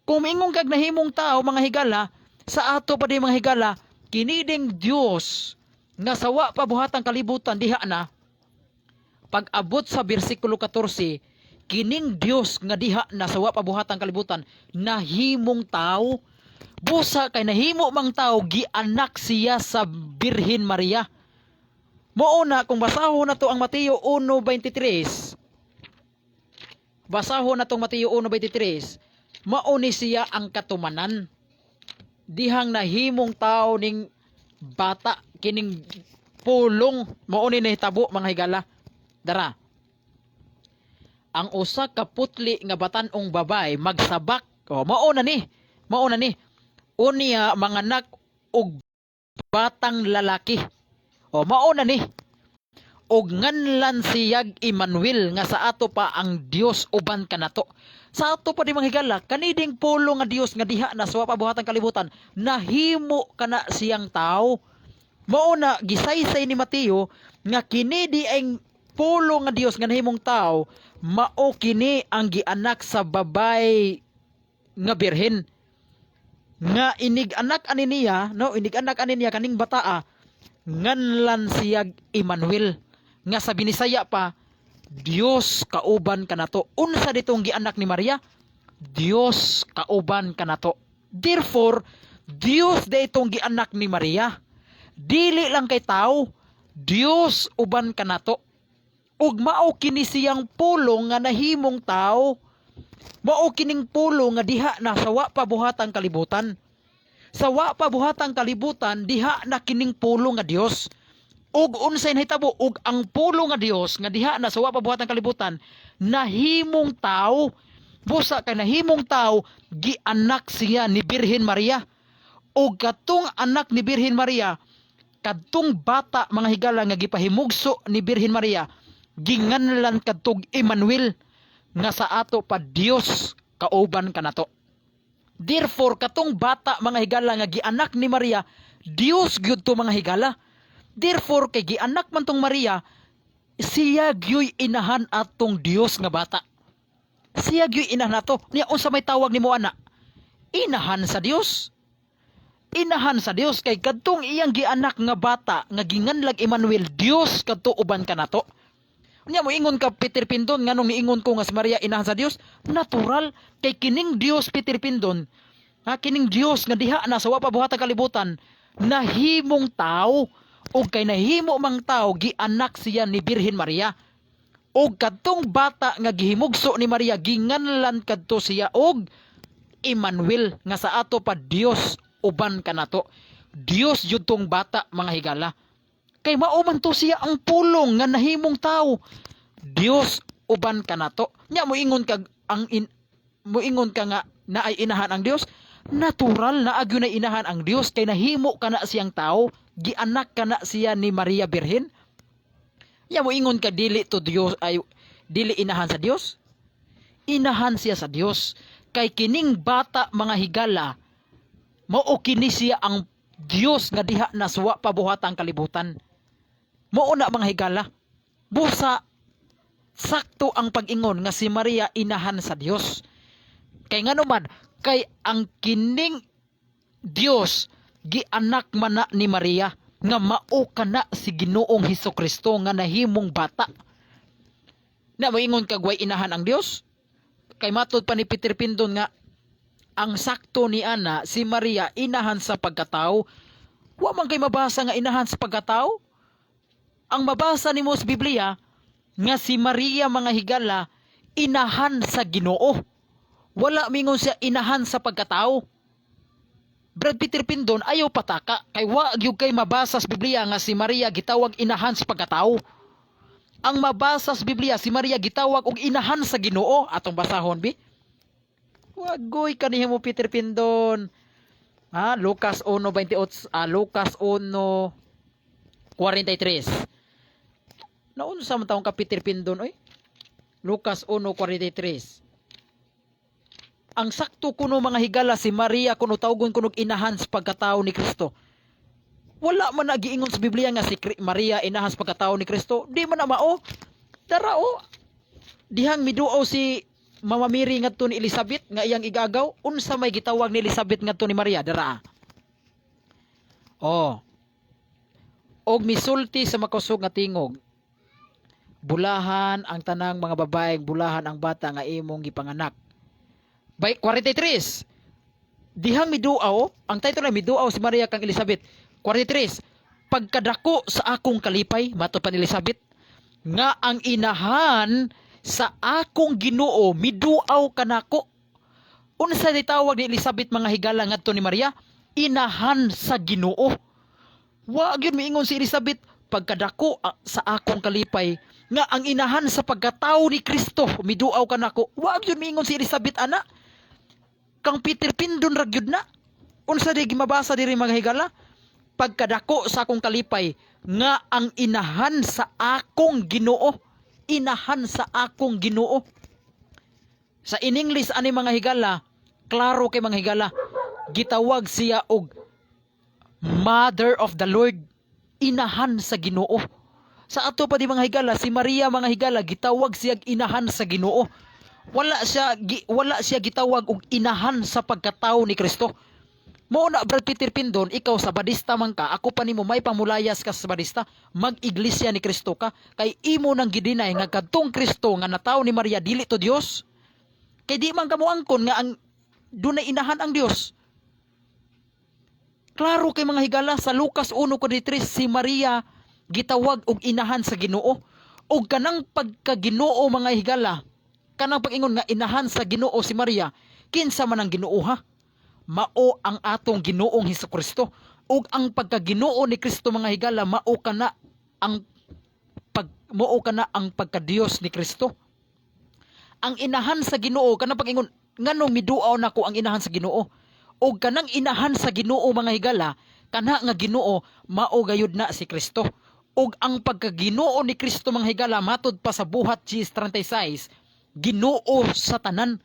Speaker 1: Kung ingong kag nahimong tao mga higala, sa ato pa di mga higala, kini ding Dios nga sa wa pa buhatang kalibutan diha na. Pag abot sa bersikulo 14, kining Dios nga diha na sa wa pa buhatang kalibutan, nahimong tao. Busa kay nahimo mang tao, gianak siya sa Birhen Maria. Mouna kung basahon na to ang Mateo 1:23. Basahon na tong Mateo 1:23. Mauni siya ang katumanan. Dihang nahimong tao ning bata kining pulong mauni na hitabo mga higala. Dara. Ang usa ka putli nga batan-ong babay magsabak. O mauna ni. Mauna ni. Unya manganak og batang lalaki. O mauna ni. Og nganlan siyag Emmanuel nga sa ato pa ang Dios uban kanato. Sa ato pa di mga higala, kaniding pulo nga Dios nga diha na sa pabuhatang kalibutan, nahimo kana siyang tao. Mauna gisaysay ni Mateo nga kini di ang pulo nga Dios nga nahimong tao, mao kini ang gianak sa babay nga birhen. Nga inig-anak ani niya, no, inig-anak ani niya kaning bataa, nganlan siyag Emmanuel. Nga sa binisaya pa, Dios kauban kanato. Unsa ditong gianak ni Maria? Dios kauban kanato. Therefore, Dios ditong gianak ni Maria. Dili lang kay tao, Dios uban kanato. Ug mao kini siyang pulong nga nahimong tao. Mao kining pulong nga diha na sa wa pa buhatang kalibutan. Sa wa pa buhatang kalibutan, diha na kining pulong nga Dios. Ug unsay nahitabo, ug ang pulo nga Dios nga diha na sa wa pa buhatang kalibutan, nahimong tao. Busa kay nahimong tao, gianak siya ni Birhen Maria. Ug katong anak ni Birhen Maria, kadtong bata mga higala nga gipahimugso ni Birhen Maria, ginganlan kadtong Emmanuel nga sa ato pa Dios kauban kanato. Therefore katong bata mga higala nga gianak ni Maria, Dios gyud to mga higala. Therefore, kay gianak man tong Maria, siya gyoy inahan atong Dios nga bata. Siya gyoy inahan nato. Niya, unsa may tawag ni mo ana? Inahan sa Dios. Inahan sa Dios. Kay kadtong iyang gianak nga bata, nga ginganlag Emmanuel, Dios kadto uban ka nato. Niya, mo ingon ka Peter Pindon, nga nung niingon ko nga si Maria inahan sa Dios, natural. Kay kining Dios Peter Pindon, kining Dios nga diha na sa wa pa buhatang kalibutan, nahimong tao. O kay nahimo mang tao, gianak siya ni Birhen Maria. O kadtong bata nga gihimugso ni Maria, ginganlan kadto siya og Emmanuel nga sa ato pa Dios uban kanato. Dios jud tong bata mga higala. Kay mao man to siya ang pulong nga nahimong tao. Dios uban kanato. Nya moingon kag moingon ka nga naay inahan ang Dios. Natural na agyo na inahan ang Dios kay nahimo kana siyang tao. Gianak kana siya ni Maria Birhen. Ya mo ingon ka dili to Dios ay dili inahan sa Dios. Inahan siya sa Dios. Kay kining bata mga higala, mao kini siya ang Dios nga diha na sa wa pa buhatang kalibutan. Mao na mga higala. Busa sakto ang pag-ingon nga si Maria inahan sa Dios. Kay nganuman kay ang kining Dios gianak man na ni Maria. nga mao kana si Ginoong Hesukristo nga nahimong bata. Na moingon kag way inahan ang Dios? Kay matod pa ni Peter Pindon nga ang sakto ni ana si Maria inahan sa pagkatao. Wa man kay mabasa nga inahan sa pagkatao. Ang mabasa nimo sa Biblia nga si Maria mga higala inahan sa Ginoo. Wala mingon siya inahan sa pagkatao. Brad Peter Pindon ayaw pataka kay wa gyud kay mabasa sa Biblia nga si Maria gitawag inahan sa pagkatao. Ang mabasa sa Biblia si Maria gitawag og inahan sa Ginoo. Atong basahon bi. Wagoy kaniya mo Peter Pindon. Lucas 1:28, Lucas 1:43. Naunsa man taong ka Peter Pindon oy? Lucas 1:43. Ang sakto kuno mga higala si Maria kuno tawgon kuno inahan sa pagkatao ni Kristo. Wala man nagiingon sa Biblia nga si Maria inahan sa pagkatao ni Kristo. Di man na mao. Tara o. Dihang miduaw si Mama Mary ngadto ni Elizabeth nga iyang igagaw. Unsa may gitawag ni Elizabeth ngadto ni Maria? Dara. Og misulti sa makusog nga tingog. Bulahan ang tanang mga babaeng bulahan ang bata nga imong gipanganak. By 43. Dihang miduaw, ang title ay miduaw si Maria kang Elizabeth. 43. Pagkadako sa akong kalipay, mato pa ni Elizabeth, nga ang inahan sa akong Ginoo miduaw kanako. Unsa ditawag ni Elizabeth mga higala ngadto ni Maria? Inahan sa Ginoo. Wa gyud miingon si Elizabeth pagkadako sa akong kalipay nga ang inahan sa pagkatao ni Kristo miduaw kanako. Wa gyud miingon si Elizabeth ana. Kang Peter Pindon ra gyud na. Unsa di gimabasa diri mga higala? Pagkadako sa akong kalipay nga ang inahan sa akong Ginoo. Inahan sa akong Ginoo. Sa in English ani mga higala, klaro kay mga higala, gitawag siya og Mother of the Lord. Inahan sa Ginoo. Sa ato pa di mga higala, si Maria mga higala gitawag siya inahan sa Ginoo. Wala siya gitawag og inahan sa pagkatao ni Kristo. Mao na Brad Peter Pindon, ikaw sa badista man ka, ako pa nimo may pamulayas ka sa badista, mag-iglesia ni Kristo ka, kay imo nang gidinay nga kadtong Kristo nga natawo ni Maria dili to Dios. Kay di man kamo angkon nga ang dunay inahan ang Dios. Klaro kay mga higala sa Lucas 1:43 si Maria gitawag og inahan sa Ginoo. Og kanang pagka-Ginoo mga higala, kanang pag-ingon nga inahan sa Ginoo si Maria, kinsa man ang Ginoo ha? Mao ang atong Ginoong Hesukristo. Ug ang pagka-Ginoo ni Kristo mga higala mao kana ang pagka-Dios ni Kristo. Ang inahan sa Ginoo kanang pag-ingon nganong miduaw nako ang inahan sa Ginoo. Ug kanang inahan sa Ginoo mga higala kana nga Ginoo mao gayud na si Kristo. Ug ang pagka-Ginoo ni Kristo mga higala matud pa sa buhat 10:36 Ginoo sa tanan.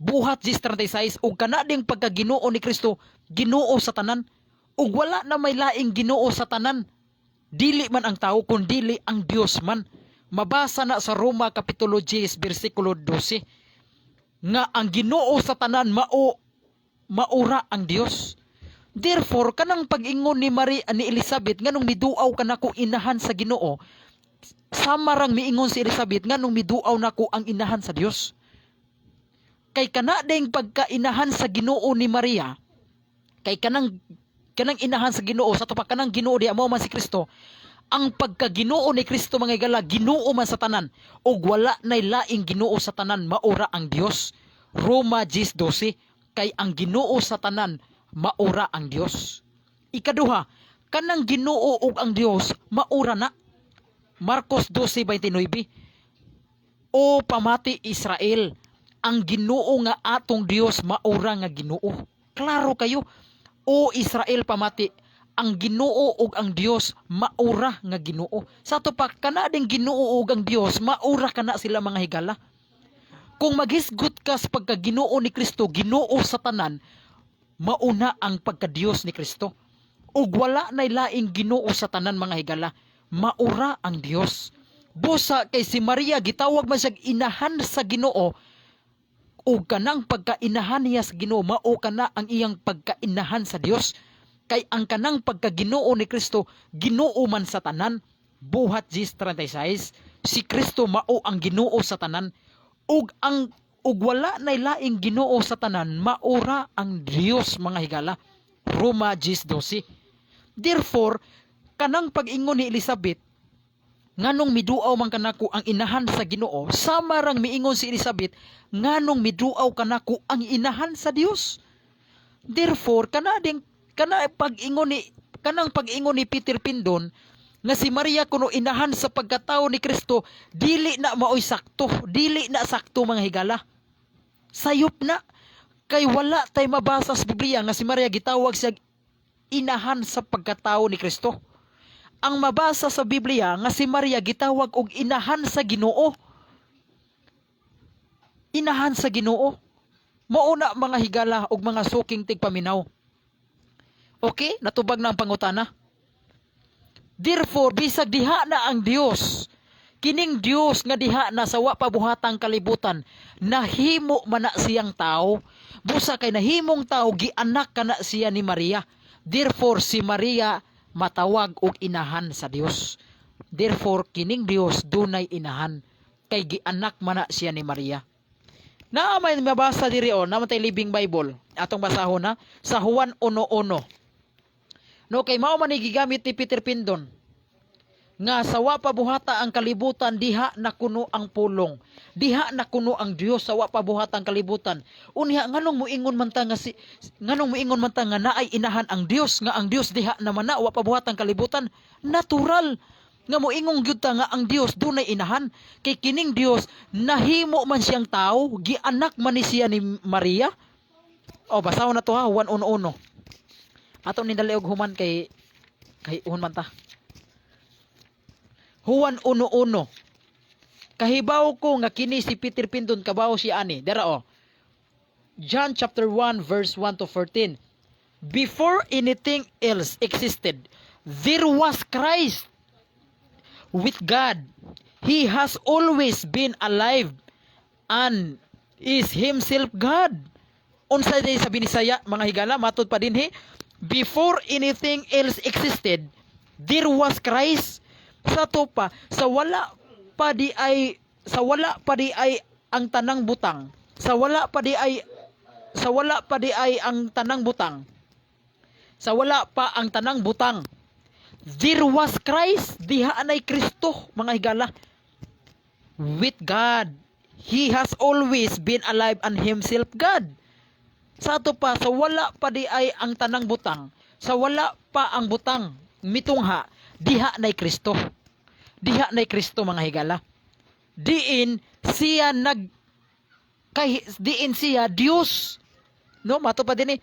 Speaker 1: Buhat 10:36 ug kana ding pagka-Ginoo ni Kristo Ginoo sa tanan. Ug wala na may laing Ginoo sa tanan. Dili man ang tao kundi ang Dios man. Mabasa na sa Roma kapitulo 10 bersikulo 12 nga ang Ginoo sa tanan maura ang Dios. Therefore kanang pag-ingon ni Maria ni Elizabeth nganong miduaw kanako inahan sa Ginoo, samarang miingon si Elizabeth nganong miduaw nako ang inahan sa Dios. Kay kana ding pagkainahan sa Ginoo ni Maria, kay kanang inahan sa Ginoo sa tupa kanang Ginoo di amo man si Kristo. Ang pagka-Ginoo ni Kristo mga higala Ginoo man sa tanan ug wala nay laing Ginoo sa tanan maura ang Dios. Roma 10:12 kay ang Ginoo sa tanan maura ang Dios. Ikaduha, kanang Ginoo ug ang Dios maura na. Marcos 12:29. O pamati Israel, ang Ginoo nga atong Dios maura nga Ginoo. Klaro kayo. O Israel pamati, ang Ginoo ug ang Dios maura nga Ginoo. Sa to pa kana ding Ginoo ug ang Dios maura kana sila mga higala. Kung maghisgot ka sa pagka-Ginoo ni Kristo, Ginoo sa tanan, mauna ang pagka-Dios ni Kristo. Ug wala nay laing Ginoo sa tanan mga higala, maura ang Dios. Busa kay si Maria gitawag man siya inahan sa Ginoo. O kanang pagkainahan niya sa Ginoo mao kana ang iyang pagkainahan sa Dios. Kay ang kanang pagkaginoo ni Kristo, Ginoo man sa tanan. Buhat 10:36, si Kristo mao ang Ginoo sa tanan. Ug wala nay laing Ginoo sa tanan, maura ang Dios mga higala. Roma 10:12. Therefore, kanang pag-ingon ni Elizabeth, nganong miduaw man kanako ang inahan sa Ginoo, sama rang miingon si Elizabeth, nganong miduaw kanako ang inahan sa Dios. Therefore, kanang pag-ingon ni Peter Pindon nga si Maria kuno inahan sa pagkatao ni Kristo, dili na maoy sakto, dili na sakto mga higala. Sayop na kay wala tay mabasa sa Biblia nga si Maria gitawag siya inahan sa pagkatao ni Kristo. Ang mabasa sa Biblia nga si Maria gitawag og inahan sa Ginoo. Inahan sa Ginoo. Mauna mga higala og mga suking tigpaminaw. Okay, natubag na ang pangutana. Therefore, bisag diha na ang Dios, kining Dios nga diha na sa wa pabuhatang kalibutan, nahimo man na siyang tao. Busa kay nahimong tao, gianak kana siya ni Maria. Therefore, si Maria matawag og inahan sa Dios. Therefore, kining Dios dunay inahan, kay gianak man na siya ni Maria. Na may mabasa diri naman tay Living Bible. Atong basahon na sa Juan 1:1. No, kay mao man gigamit ni Peter Pindon nga sa wa pabuhata ang kalibutan, diha na kuno ang pulong, diha na kuno ang Dios sa wa pabuhata ang kalibutan. Unya nganong moingon man ta nga naay inahan ang Dios, nga ang Dios diha naman na wa pabuhata ang kalibutan? Natural nga moingon gyud ta nga ang Dios dunay inahan, kay kining Dios nahimo man siyang tao, gianak man ni siya ni Maria. Basahon na to ha, 1:1. Ato ni dali og human kay human man ta. Juan 1:1. Kahibaw ko nga kini si Peter Pindon kabaw si ani. Dara John chapter 1 verse 1 to 14. Before anything else existed, there was Christ with God. He has always been alive and is himself God. Unsa day sa binisaya mga higala matud pa dinhi? Before anything else existed, there was Christ. Sa to pa, sa wala pa di ay ang tanang butang. Sa wala pa di ay ang tanang butang. Sa wala pa ang tanang butang. There was Christ, diha anay Kristo mga higala. With God, He has always been alive and himself God. Sa ato pa, sa wala pa di ay ang tanang butang, sa wala pa ang butang, mitungha, diha na'y Kristo. Diha na'y Kristo mga higala. Diin siya diin siya Dios. No, mato pa din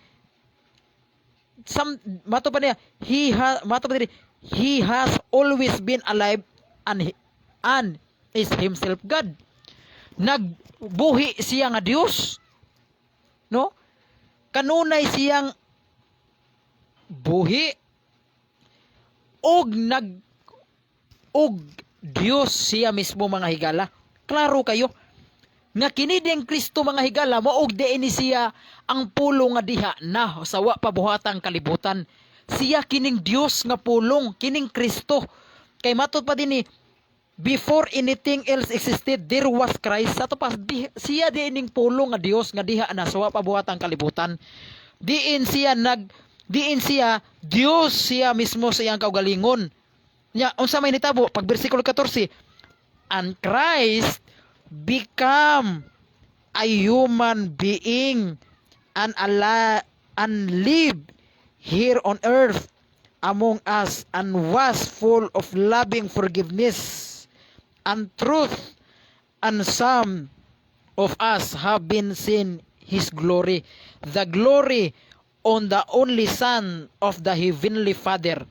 Speaker 1: He has always been alive and is himself God. Nagbuhi siya nga Dios. No? Kanunay siyang buhi og Dios siya mismo mga higala. Klaro kayo nga kini ding Kristo mga higala maog diin siya ang pulong nga diha na sa wa pabuhatang kalibutan. Siya kining Dios nga pulong, kining Kristo. Kay matud pa din before anything else existed, there was Christ. Sa to pa siya diining pulong nga Dios nga diha na sa wa pabuhatang kalibutan. Diin siya Dios siya mismo sa iyang kaugalingon. Nya unsa may nitabo pag bersikulo 14, and Christ become a human being and live here on earth among us and was full of loving forgiveness and truth, and some of us have been seen His glory, the glory on the only Son of the Heavenly Father.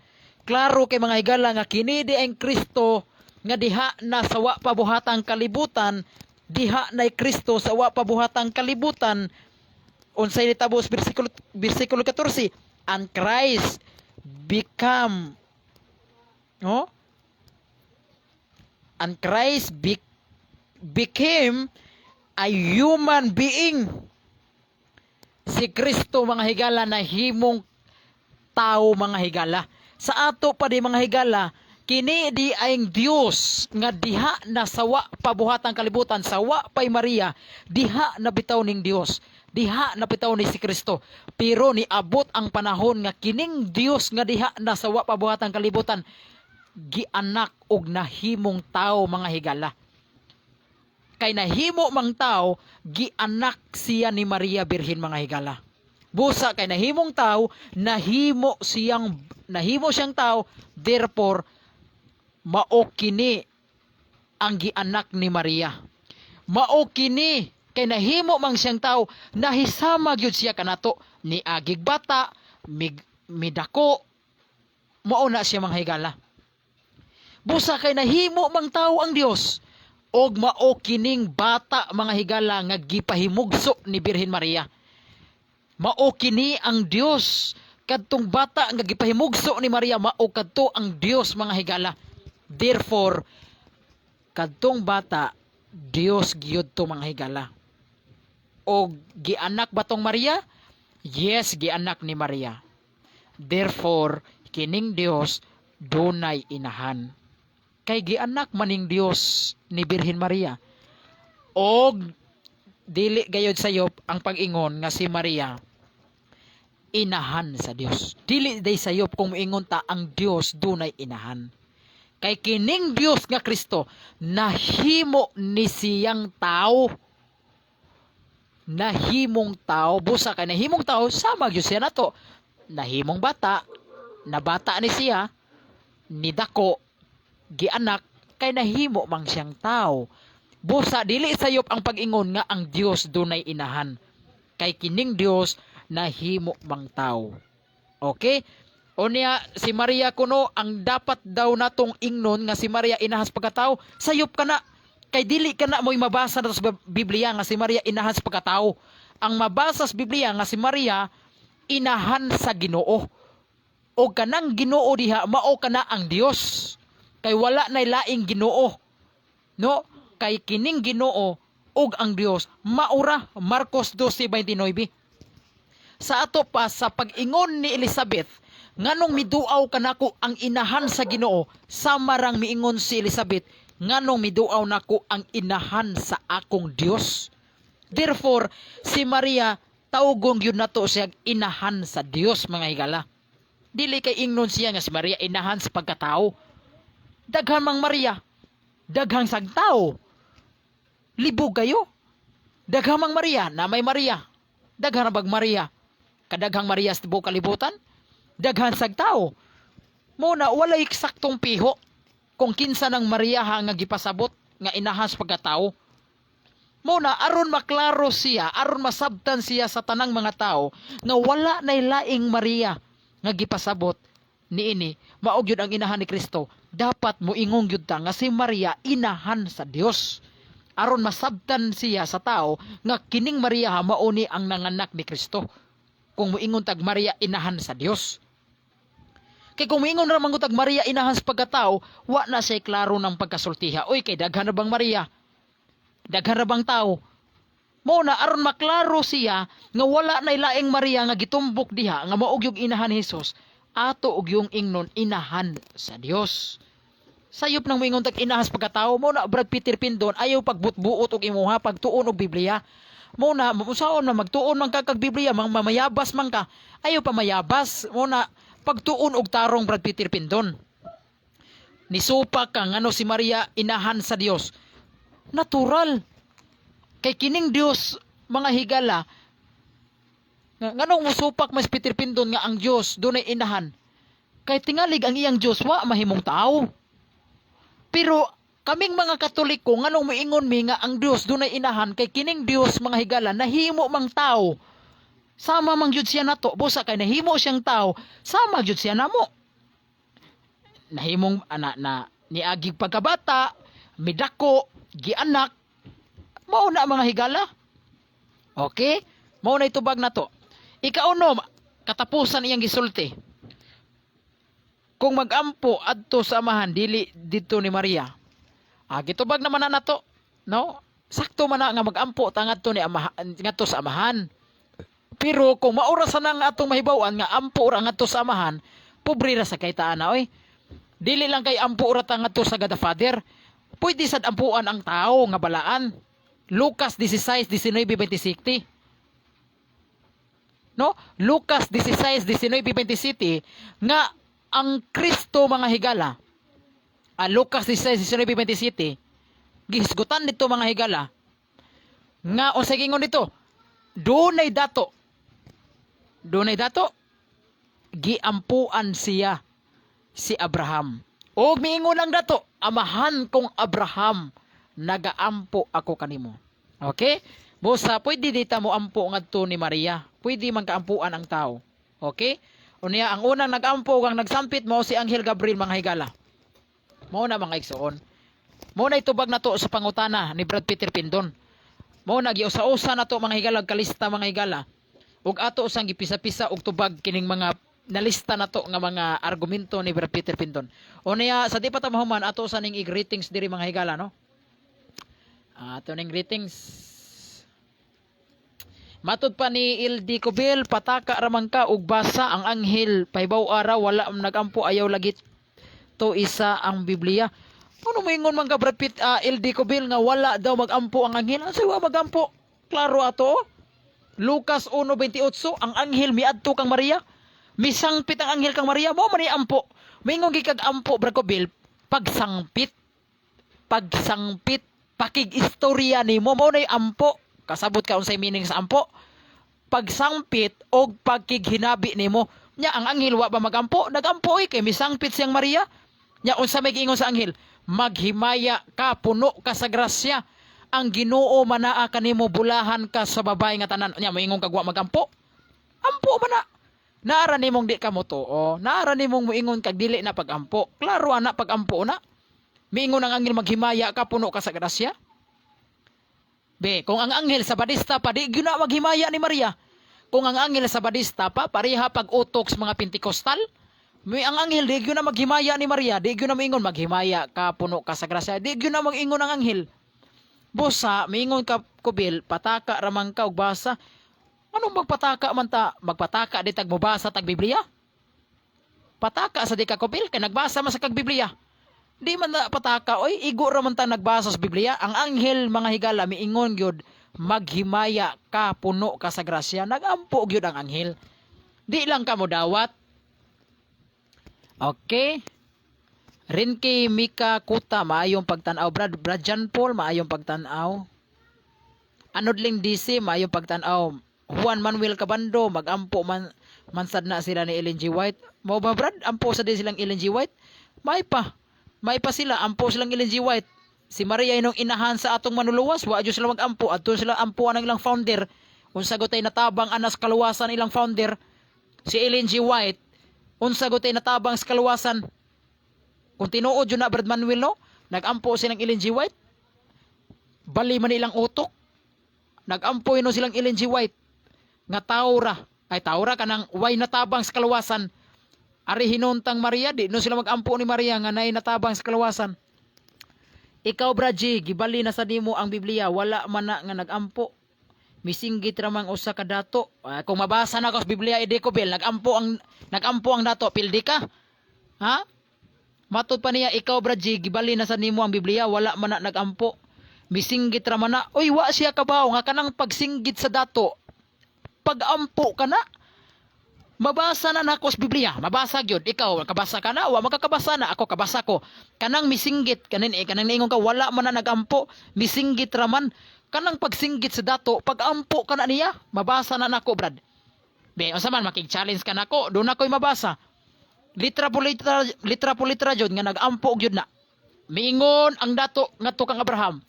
Speaker 1: Klaro kay mga higala nga kini di ang Kristo nga diha na sa wa pabuhatang kalibutan, diha na Kristo sa wa pabuhatang kalibutan. Unsay nitabo sa bersikulo 14, and Christ became a human being. Si Kristo mga higala na himong tao mga higala. Sa ato pa di mga higala, kini di ayng Dios nga diha na sawa pabuhatang kalibutan, sawa pay Maria, diha na bitaw ning Dios, diha na bitaw ni si Kristo. Pero niabot ang panahon nga kining Dios nga diha na sawa pabuhatang kalibutan gianak og nahimong tao mga higala. Kay nahimo mang tao, gianak siya ni Maria Birhen mga higala. Busa kay nahimong tao, nahimo siyang tao, therefore mao kini ang gianak ni Maria. Mao kini kay nahimo mang siyang tao, nahisama gyud siya kanato ni agig bata, midako, mao na siya mga higala. Busa kay nahimo mang tao ang Dios, og mao kining bata mga higala nga gipahimugso ni Birhen Maria. Mao kini ang Dios, kadtong bata nga gipahimugso ni Maria, mao kadto ang Dios mga higala. Therefore, kadtong bata Dios gyud to mga higala. Og gianak ba tong Maria? Yes, gianak ni Maria. Therefore, kining Dios dunay inahan. Kay gianak maning Dios ni Birhen Maria. Og dili gayud sayop ang pag-ingon nga si Maria inahan sa Dios. Dili day sayop kung moingon ta ang Dios dunay inahan. Kay kining Dios nga Kristo nahimo ni siyang tao. Nahimong tao, busa kay nahimong tao, sama gyud siya nato. Nahimong bata, na bata ni siya, ni dako, gianak, kay nahimo mang siyang tao. Busa dili sayop ang pag-ingon nga ang Dios dunay inahan. Kay kining Dios nahimo mang tao. Okay? O niya si Maria kuno ang dapat daw natong ingnon nga si Maria inahas pagkatao, sayop ka na. Kay dili ka na mo'y mabasa na sa Biblia nga si Maria inahan sa pagkatao. Ang mabasa sa Biblia nga si Maria inahan sa Ginoo. O kanang Ginoo diha, mao kana ang Dios. Kay wala nay laing Ginoo. No? Kay kining Ginoo ug ang Dios maura. Marcos 12:29. Sa ato pa sa pag-ingon ni Elizabeth, nganong miduaw kanako ang inahan sa Ginoo, samarang miingon si Elizabeth, nganong miduaw nako ang inahan sa akong Dios. Therefore, si Maria taugong yun nato siya inahan sa Dios mga higala. Dili kay ingnon siya nga si Maria inahan sa pagkatao. Daghang mang Maria, daghang sagtao. Libog kayo. Daghang mang Maria, na may Maria. Daghang bag Maria. Kadaghang Maria sa tibuok kalibutan. Daghang sagtao. Muna walay eksaktong piho kung kinsa ng Maria nga gipasabot nga inahan sa pagkatao. Muna aron maklaro siya, aron masabtan siya sa tanang mga tao nga wala nay laing Maria nga gipasabot niini mao gyud ang inahan ni Kristo. Dapat moingon gyud ta nga si Maria inahan sa Dios. Aron masabtan siya sa tao nga kining Maria mao ni ang nanganak ni Kristo. Kung moingon tag Maria inahan sa Dios. Kay kung moingon ra manggutag Maria inahan sa pagkatao, wa na siya klaro ng pagkasultiha. Oy, kay daghan na bang Maria? Daghan na bang tao? Mao na aron maklaro siya nga wala nay laing Maria nga gitumbok diha nga mao gyud inahan ni Hesus, ato og yung ingnon inahan sa Dios. Sayop nang moingon tag inahan sa pagkatao, mao na Brad Peter Pindon ayaw pagbutbuot og imuha pagtuon og Biblia. Muna, musaon na magtuon man ka kag Biblia, mamayabas man ka. Ayaw pa mayabas. Muna, pagtuon og tarong Brad Peter Pindon. Nisupak ka ngano si Maria inahan sa Dios. Natural. Kay kining Dios mga higala. Nganong musupak mas Peter Pindon nga ang Dios dunay inahan. Kay tingalig ang iyang Dios wa mahimong tao. Pero kaming mga Katoliko, nganong moingon mi nga ang Dios dunay inahan, kay kining Dios mga higala nahimo mang tao. Sama mang jud siya nato, busa kay nahimo siyang tao, sama jud siya namo. Nahimong na niagig pagkabata, midako, gianak, mao na mga higala. Okay? Mao na itubag nato. Ikaunom, katapusan iyang gisulti. Kung magampo adto sa amahan dili dito ni Maria. Gitubag naman na nato, no? Sakto man na nga magampo tangadto ni amahan, ngadto sa amahan. Pero kung maurasan na nga atong mahibawan nga ampo ra nga to sa amahan, pobre ra sa kaytaan na oy. Dili lang kay ampo ra ta nga to sa God the Father. Pwede sad ampuan ang tao nga balaan. Lucas 16:19-27. No? Lucas 16:19-27 nga ang Kristo mga higala. Lucas 16:19-27 gihisgutan dito mga higala nga o sa gingon dito dunay dato giampuan siya si Abraham o miingon lang dato amahan kong Abraham nagaampo ako kanimo. Okay? Busa pwede dita mo ampo ngadto ni Maria, pwede man kaampuan ang tao. Okay? Unya ang unang nagampo kang nagsampit mo si Anghel Gabriel mga higala. Mao na mga igsoon. Mao na itubag na to sa pangutana ni Brad Peter Pindon. Mao na giusa-usa na to mga higala kalista mga higala. Ug ato usang gipisa-pisa og tubag kining mga nalista na to nga mga argumento ni Brad Peter Pindon. Unya sa di pa ta mahuman ato sa ning greetings diri mga higala no. Ato ning greetings. Matod pa ni LD Cobel, pataka ramang ka ug basa ang anghel pahibaw araw wala nagampo ayaw lagit to isa ang Biblia. Ano moingon man ka Brad Pitt LD Cobel nga wala daw magampo ang anghel? Asa wa magampo? Klaro ato. Lucas 1:28 ang anghel miadto kang Maria. Misangpit ang anghel kang Maria, mo man ampo. Moingon gikag ampo Brad Cobel, pagsangpit pakig istorya nimo mo na ampo. Kasabot ka unsay meaning sa ampo? Pagsangpit o pagkighinabi nimo. Nya ang anghel wa ba magampo? Nagampo kay misangpit siyang Maria. Nya unsa may giingon sa anghel? Maghimaya ka, puno ka sa grasya. Ang Ginoo manaa kanimo, bulahan ka sa babae nga tanan. Nya moingon kag wa magampo? Ampo man na. Naara nimong di ka mo tuo. Naara nimong moingon kag dili na pagampo. Klaro ana pagampo na. Miingon ang anghel maghimaya ka, puno ka sa grasya. Be, kung ang anghel sa Badista pa, di gina maghimaya ni Maria. Kung ang anghel sa Badista pa, pareha pag-utok sa mga Pentecostal, may ang anghel, di gina maghimaya ni Maria, di gina maingon, maghimaya ka, puno ka sa grasya, di gina mag-ingon ang anghel. Busa, maingon ka, Kubil, pataka ramang ka, ug basa. Anong magpataka man ta? Magpataka di tag mubasa tag Biblia? Pataka sa di ka, Kubil, kay nagbasa man sa kag Biblia. Di man na pataka, oy, igo ra man ta nagbasa sa Biblia. Ang anghel mga higala miingon gyud maghimaya ka, puno ka sa grasya. Nagampo gyud ang anghel. Di lang ka mo dawat. Okay? Rinki Mika Kuta maayong pagtan-aw. Brad John Paul maayong pagtan-aw. Anodling DC maayong pagtan-aw. Juan Manuel Cabando magampo man mansad na sila ni Ellen G. White. Mo ba Brad? Ampo sa din silang Ellen G. White? May pa sila, ampo silang Ellen G. White. Si Maria inong inahan sa atong manuluwas, wa adyo sila mag-ampo, adto sila ampuan ang ilang founder. Unsa gotay natabang anas kaluwasan ilang founder, si Ellen G. White. Unsa gotay natabang sa kaluwasan. Kung tinuod yun na Brad Manuel no, nag-ampo silang Ellen G. White. Bali man ilang utok. Nag-ampo yun silang Ellen G. White. Nga taura kanang way natabang sa kaluwasan. Ari hinuntang Maria, di no sila mag-ampo ni Maria nga nay natabang sa kalawasan. Ikaw Braji, gibali na sa nimo ang Biblia, wala man na nga nag-ampo. Misinggit ramang usa ka dato. Kung mabasa na ko sa Biblia ide ko bel, nag-ampo ang dato, pildi ka. Ha? Matod pa niya, ikaw Braji, gibali na sa nimo ang Biblia, wala man na nag-ampo. Misinggit raman na, oy wa siya kabaw nga kanang pagsinggit sa dato. Pag-ampo ka na. Mabasa na nako sa Biblia, mabasa gyud. Ikaw kabasa ka na, wa makakabasa na, ako kabasa ko. Kanang misinggit kanang ingon ka wala man na nagampo, misinggit raman. Kanang pagsinggit sa dato, pagampo ka na niya, mabasa na nako Brad. Be, unsa man makig-challenge ka nako, do na koy mabasa. Litra po litra jud nga nagampo gyud na. Miingon ang dato ngadto kang Abraham.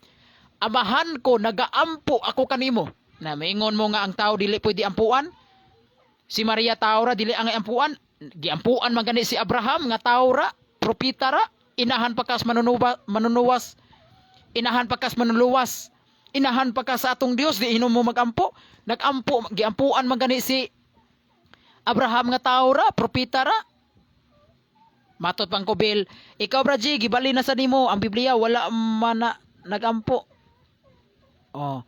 Speaker 1: Amahan ko nagaampo ako kanimo. Na miingon mo nga ang tao dili pwede ampuan. Si Maria taura dili ang ampuan, giampuan man gani si Abraham nga taura, propeta ra, inahan pa kas manunuwas, inahan pa kas manuluwas, inahan pa kas sa atong Dios di hinom mo magampo, nagampo giampuan man gani si Abraham nga taura, propeta ra. Matot pang Kubil, ikaw Braji, gibali na sa nimo ang Biblia wala man na nagampo. Oh,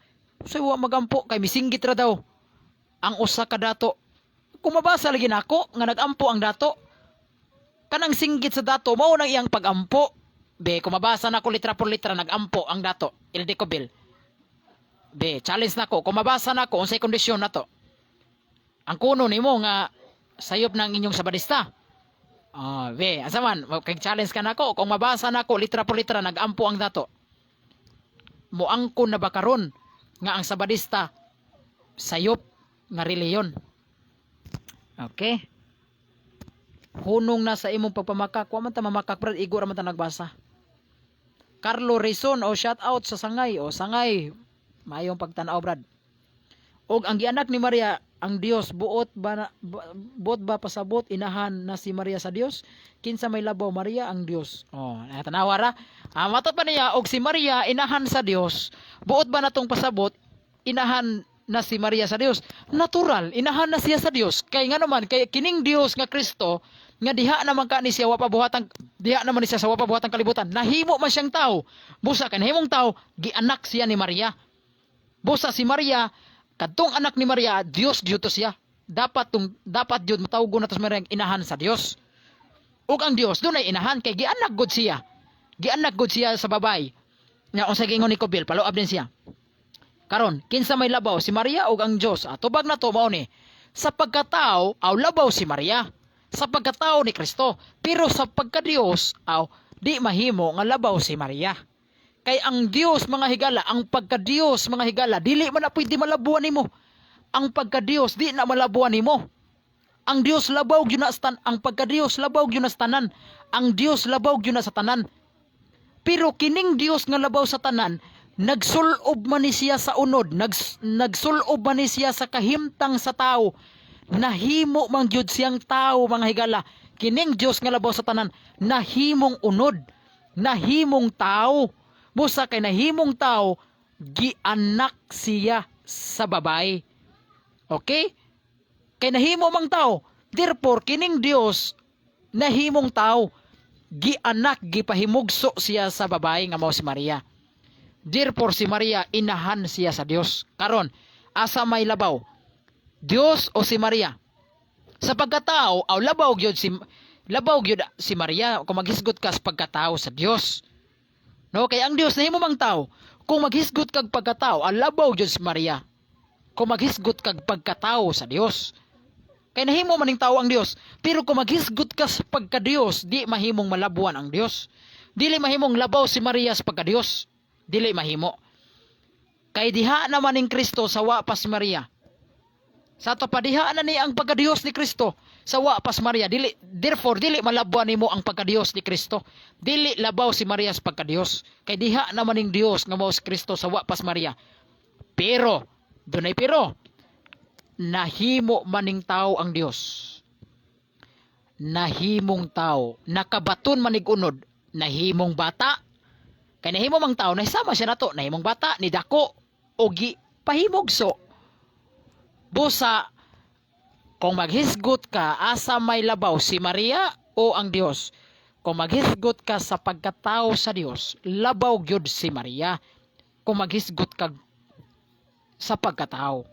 Speaker 1: so wa magampo kay misinggit ra daw. ang usa ka dato. Kung mabasa lagi nako nga nagampo ang dato, kanang singgit sa dato mao nang iyang pagampo. Be, kung mabasa nako litra por litra nagampo ang dato, Ildeco Bill. Be, challenge nako kung mabasa nako unsay kondisyon nato. Ang kuno nimo nga sayop ng inyong sabadista. Be, asa man, kay challenge ka nako kung mabasa nako litra por litra nagampo ang dato. Moangkon na ba karon nga ang sabadista sayop nga reliyon. Okay? Hunong na sa imong pagpamakak, wa man ta mamakak brad, igo ra man ta nagbasa. Carlo Rizon o shout out sa Sangay o Sangay. Mayong pagtanaw brad. Og ang gianak ni Maria ang Dios buot ba pasabot inahan na si Maria sa Dios, kinsa may labaw Maria ang Dios. Natanawa ra. Matot pa niya og si Maria inahan sa Dios, buot ba natong pasabot inahan na si Maria sa Dios? Natural, inahan na siya sa Dios. Kay nga naman, kay kining Dios nga Kristo, nga diha naman ka ni siya wapabuhatang, diha naman ni siya sa wapabuhatang kalibutan. Nahimo man siyang tao. Busa kay nahimong tao, gianak siya ni Maria. Busa si Maria, kadtong anak ni Maria, Dios gyud to siya. Dapat gyud matawgon nato sa Maria inahan sa Dios. Ug ang Dios dunay inahan kay gianak gud siya. Gianak gud siya sa babay. Nya unsay giingon ni Kobil, paluab din siya. Karon, kinsa may labaw si Maria ug ang Dios? Tubag na to mao ni. Sa pagkatao, aw labaw si Maria. Sa pagkatao ni Kristo. Pero sa pagka-Dios, aw di mahimo nga labaw si Maria. Kay ang Dios mga higala, ang pagka-Dios mga higala, dili man na pwede malabuan nimo. Ang pagka-Dios di na malabuan nimo. Ang Dios labaw gyud na sa ang pagka-Dios labaw gyud na sa tanan. Ang Dios labaw gyud na sa tanan. Pero kining Dios nga labaw sa tanan, nagsulob man ni siya sa unod, nagsulob man ni siya sa kahimtang sa tao, nahimo man gyud siyang tao mga higala. Kining Dios nga labaw sa tanan, nahimong unod, nahimong tao. Busa kay nahimong tao, gianak siya sa babay. Okay? Kay nahimo mang tao, therefore kining Dios nahimong tao, gianak, gipahimugso siya sa babay nga mao si Maria. Therefore si Maria inahan siya sa Dios. Karon, asa may labaw? Dios o si Maria? Sa pagkatao, aw labaw gyud si Maria kung maghisgot ka sa pagkatao sa Dios. No, kay ang Dios nahimo mang tao. Kung maghisgot kag pagkatao, aw labaw gyud si Maria. Kung maghisgot kag pagkatao sa Dios. Kay nahimo man ning tao ang Dios, pero kung maghisgot ka sa pagka-Dios, di mahimong malabuan ang Dios. Dili mahimong labaw si Maria sa pagka-Dios. Dili mahimo. Kay diha naman ning Kristo sa wa pa si Maria. Sa to pa diha na ni ang pagka-Dios ni Kristo sa wa pa si Maria. Therefore dili malabuan nimo ang pagka-Dios ni Kristo. Dili labaw si Maria sa pagka-Dios. Kay diha naman ning Dios nga mao si Kristo sa wa pa si Maria. Pero dunay pero nahimo maning tao ang Dios. Nahimong tao, nakabaton manig unod, nahimong bata. Kay nahimo mang tao, nahisama siya nato, nahimong bata, ni dako, o pahimugso. Busa, kung maghisgot ka, asa may labaw, si Maria o ang Dios? Kung maghisgot ka sa pagkatao sa Dios, labaw gyud si Maria. Kung maghisgot ka sa pagkatao.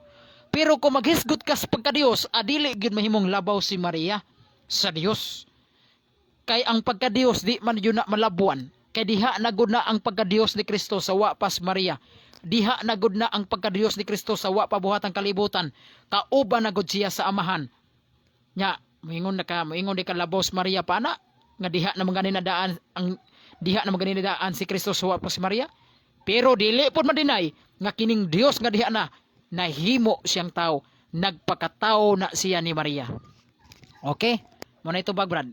Speaker 1: Pero kung maghisgot ka sa pagka-Dios, adili gyud mahimong labaw si Maria sa Dios. Kay ang pagka-Dios di man yun na malabuan. Kay diha na gud na ang pagka-Dios ni Kristo sa wa pas Maria. Diha na gud na ang pagka-Dios ni Kristo sa wa pa buhatang kalibutan. Kauban na gud siya sa amahan. Nya, moingon di ka labaw si Maria pa na nga diha na maganinadaan si Kristo sa wa pas Maria. Pero dili pod madinay nga kining Dios nga diha na nahimo siyang tao, nagpakatao na siya ni Maria. Okay? Muna ito bag, Brad.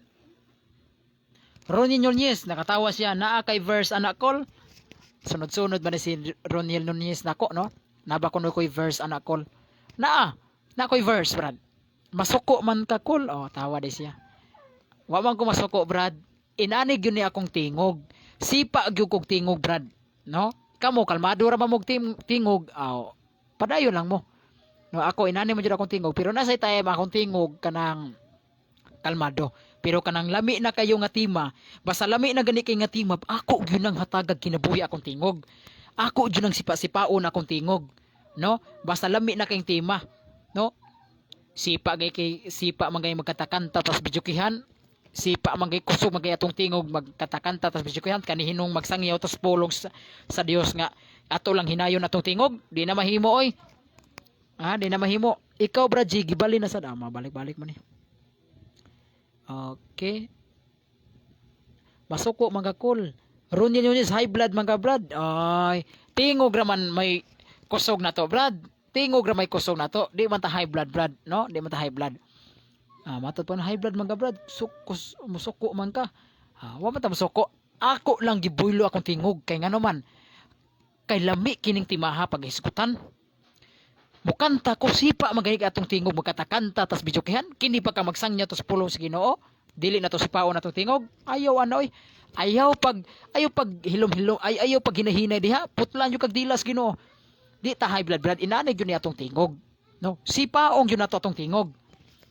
Speaker 1: Ronnie Nunez, nakatawa siya, naa kay verse anak kol. Sunod-sunod ba na si Ronnie Nunez nako, no? Naba ko ko'y verse anak kol. Na ko'y verse, Brad. Masuko man ka kol. Tawa di siya. Wa man ko masuko, Brad. Inanig yun ni akong tingog. Sipa gyud kog tingog, Brad. No? Kamo, kalmado ra ba mog tingog? Padayon lang mo. No, ako inani mo jud akong tingog, pero nasa time akong tingog kanang kalmado. Pero kanang lami na kayo nga tima, basta lami na gani kay nga tima, ako gyud nang hatagag kinabuhi akong tingog. Ako gyud nang sipa-sipaon akong tingog, no? Basta lami na kay tima, no? Sipa mangay magkatakanta tas bijukihan. Sipa mangay kusog mangay atong tingog magkatakanta tas bijukihan kanihinong magsangyaw tas pulong sa Dios nga ato lang hinayon atong tingog. Di na mahimo oy. Di na mahimo. Ikaw brad G, gibali na sa dama. Balik-balik man eh. Okay. Masuko mga cool. Runyan yun is high blood mga brad. Ay, tingog raman may kusog na to brad. Tingog ra may kusog na to. Di man ta high blood brad, no? Di man ta high blood. Matod pa na high blood mga brad. Musuko man ka. Wa man ta musuko. Ako lang gibuylo akong tingog kay ngano man. Kay lami kining timaha pag iskutan. Mukanta ko sipa maganig atong tingog magkatakanta tas bijukihan. Kini pa ka magsangya tas pulong sa Ginoo. Dili na to sipaon atong tingog. Ayaw anoy. Ayaw pag hilom-hilom. Ayaw pag hinahinay diha. Putlan yung kag dilas Ginoo. Di ta high blood brad inanay yun ni atong tingog. No, sipaong yun nato atong tingog.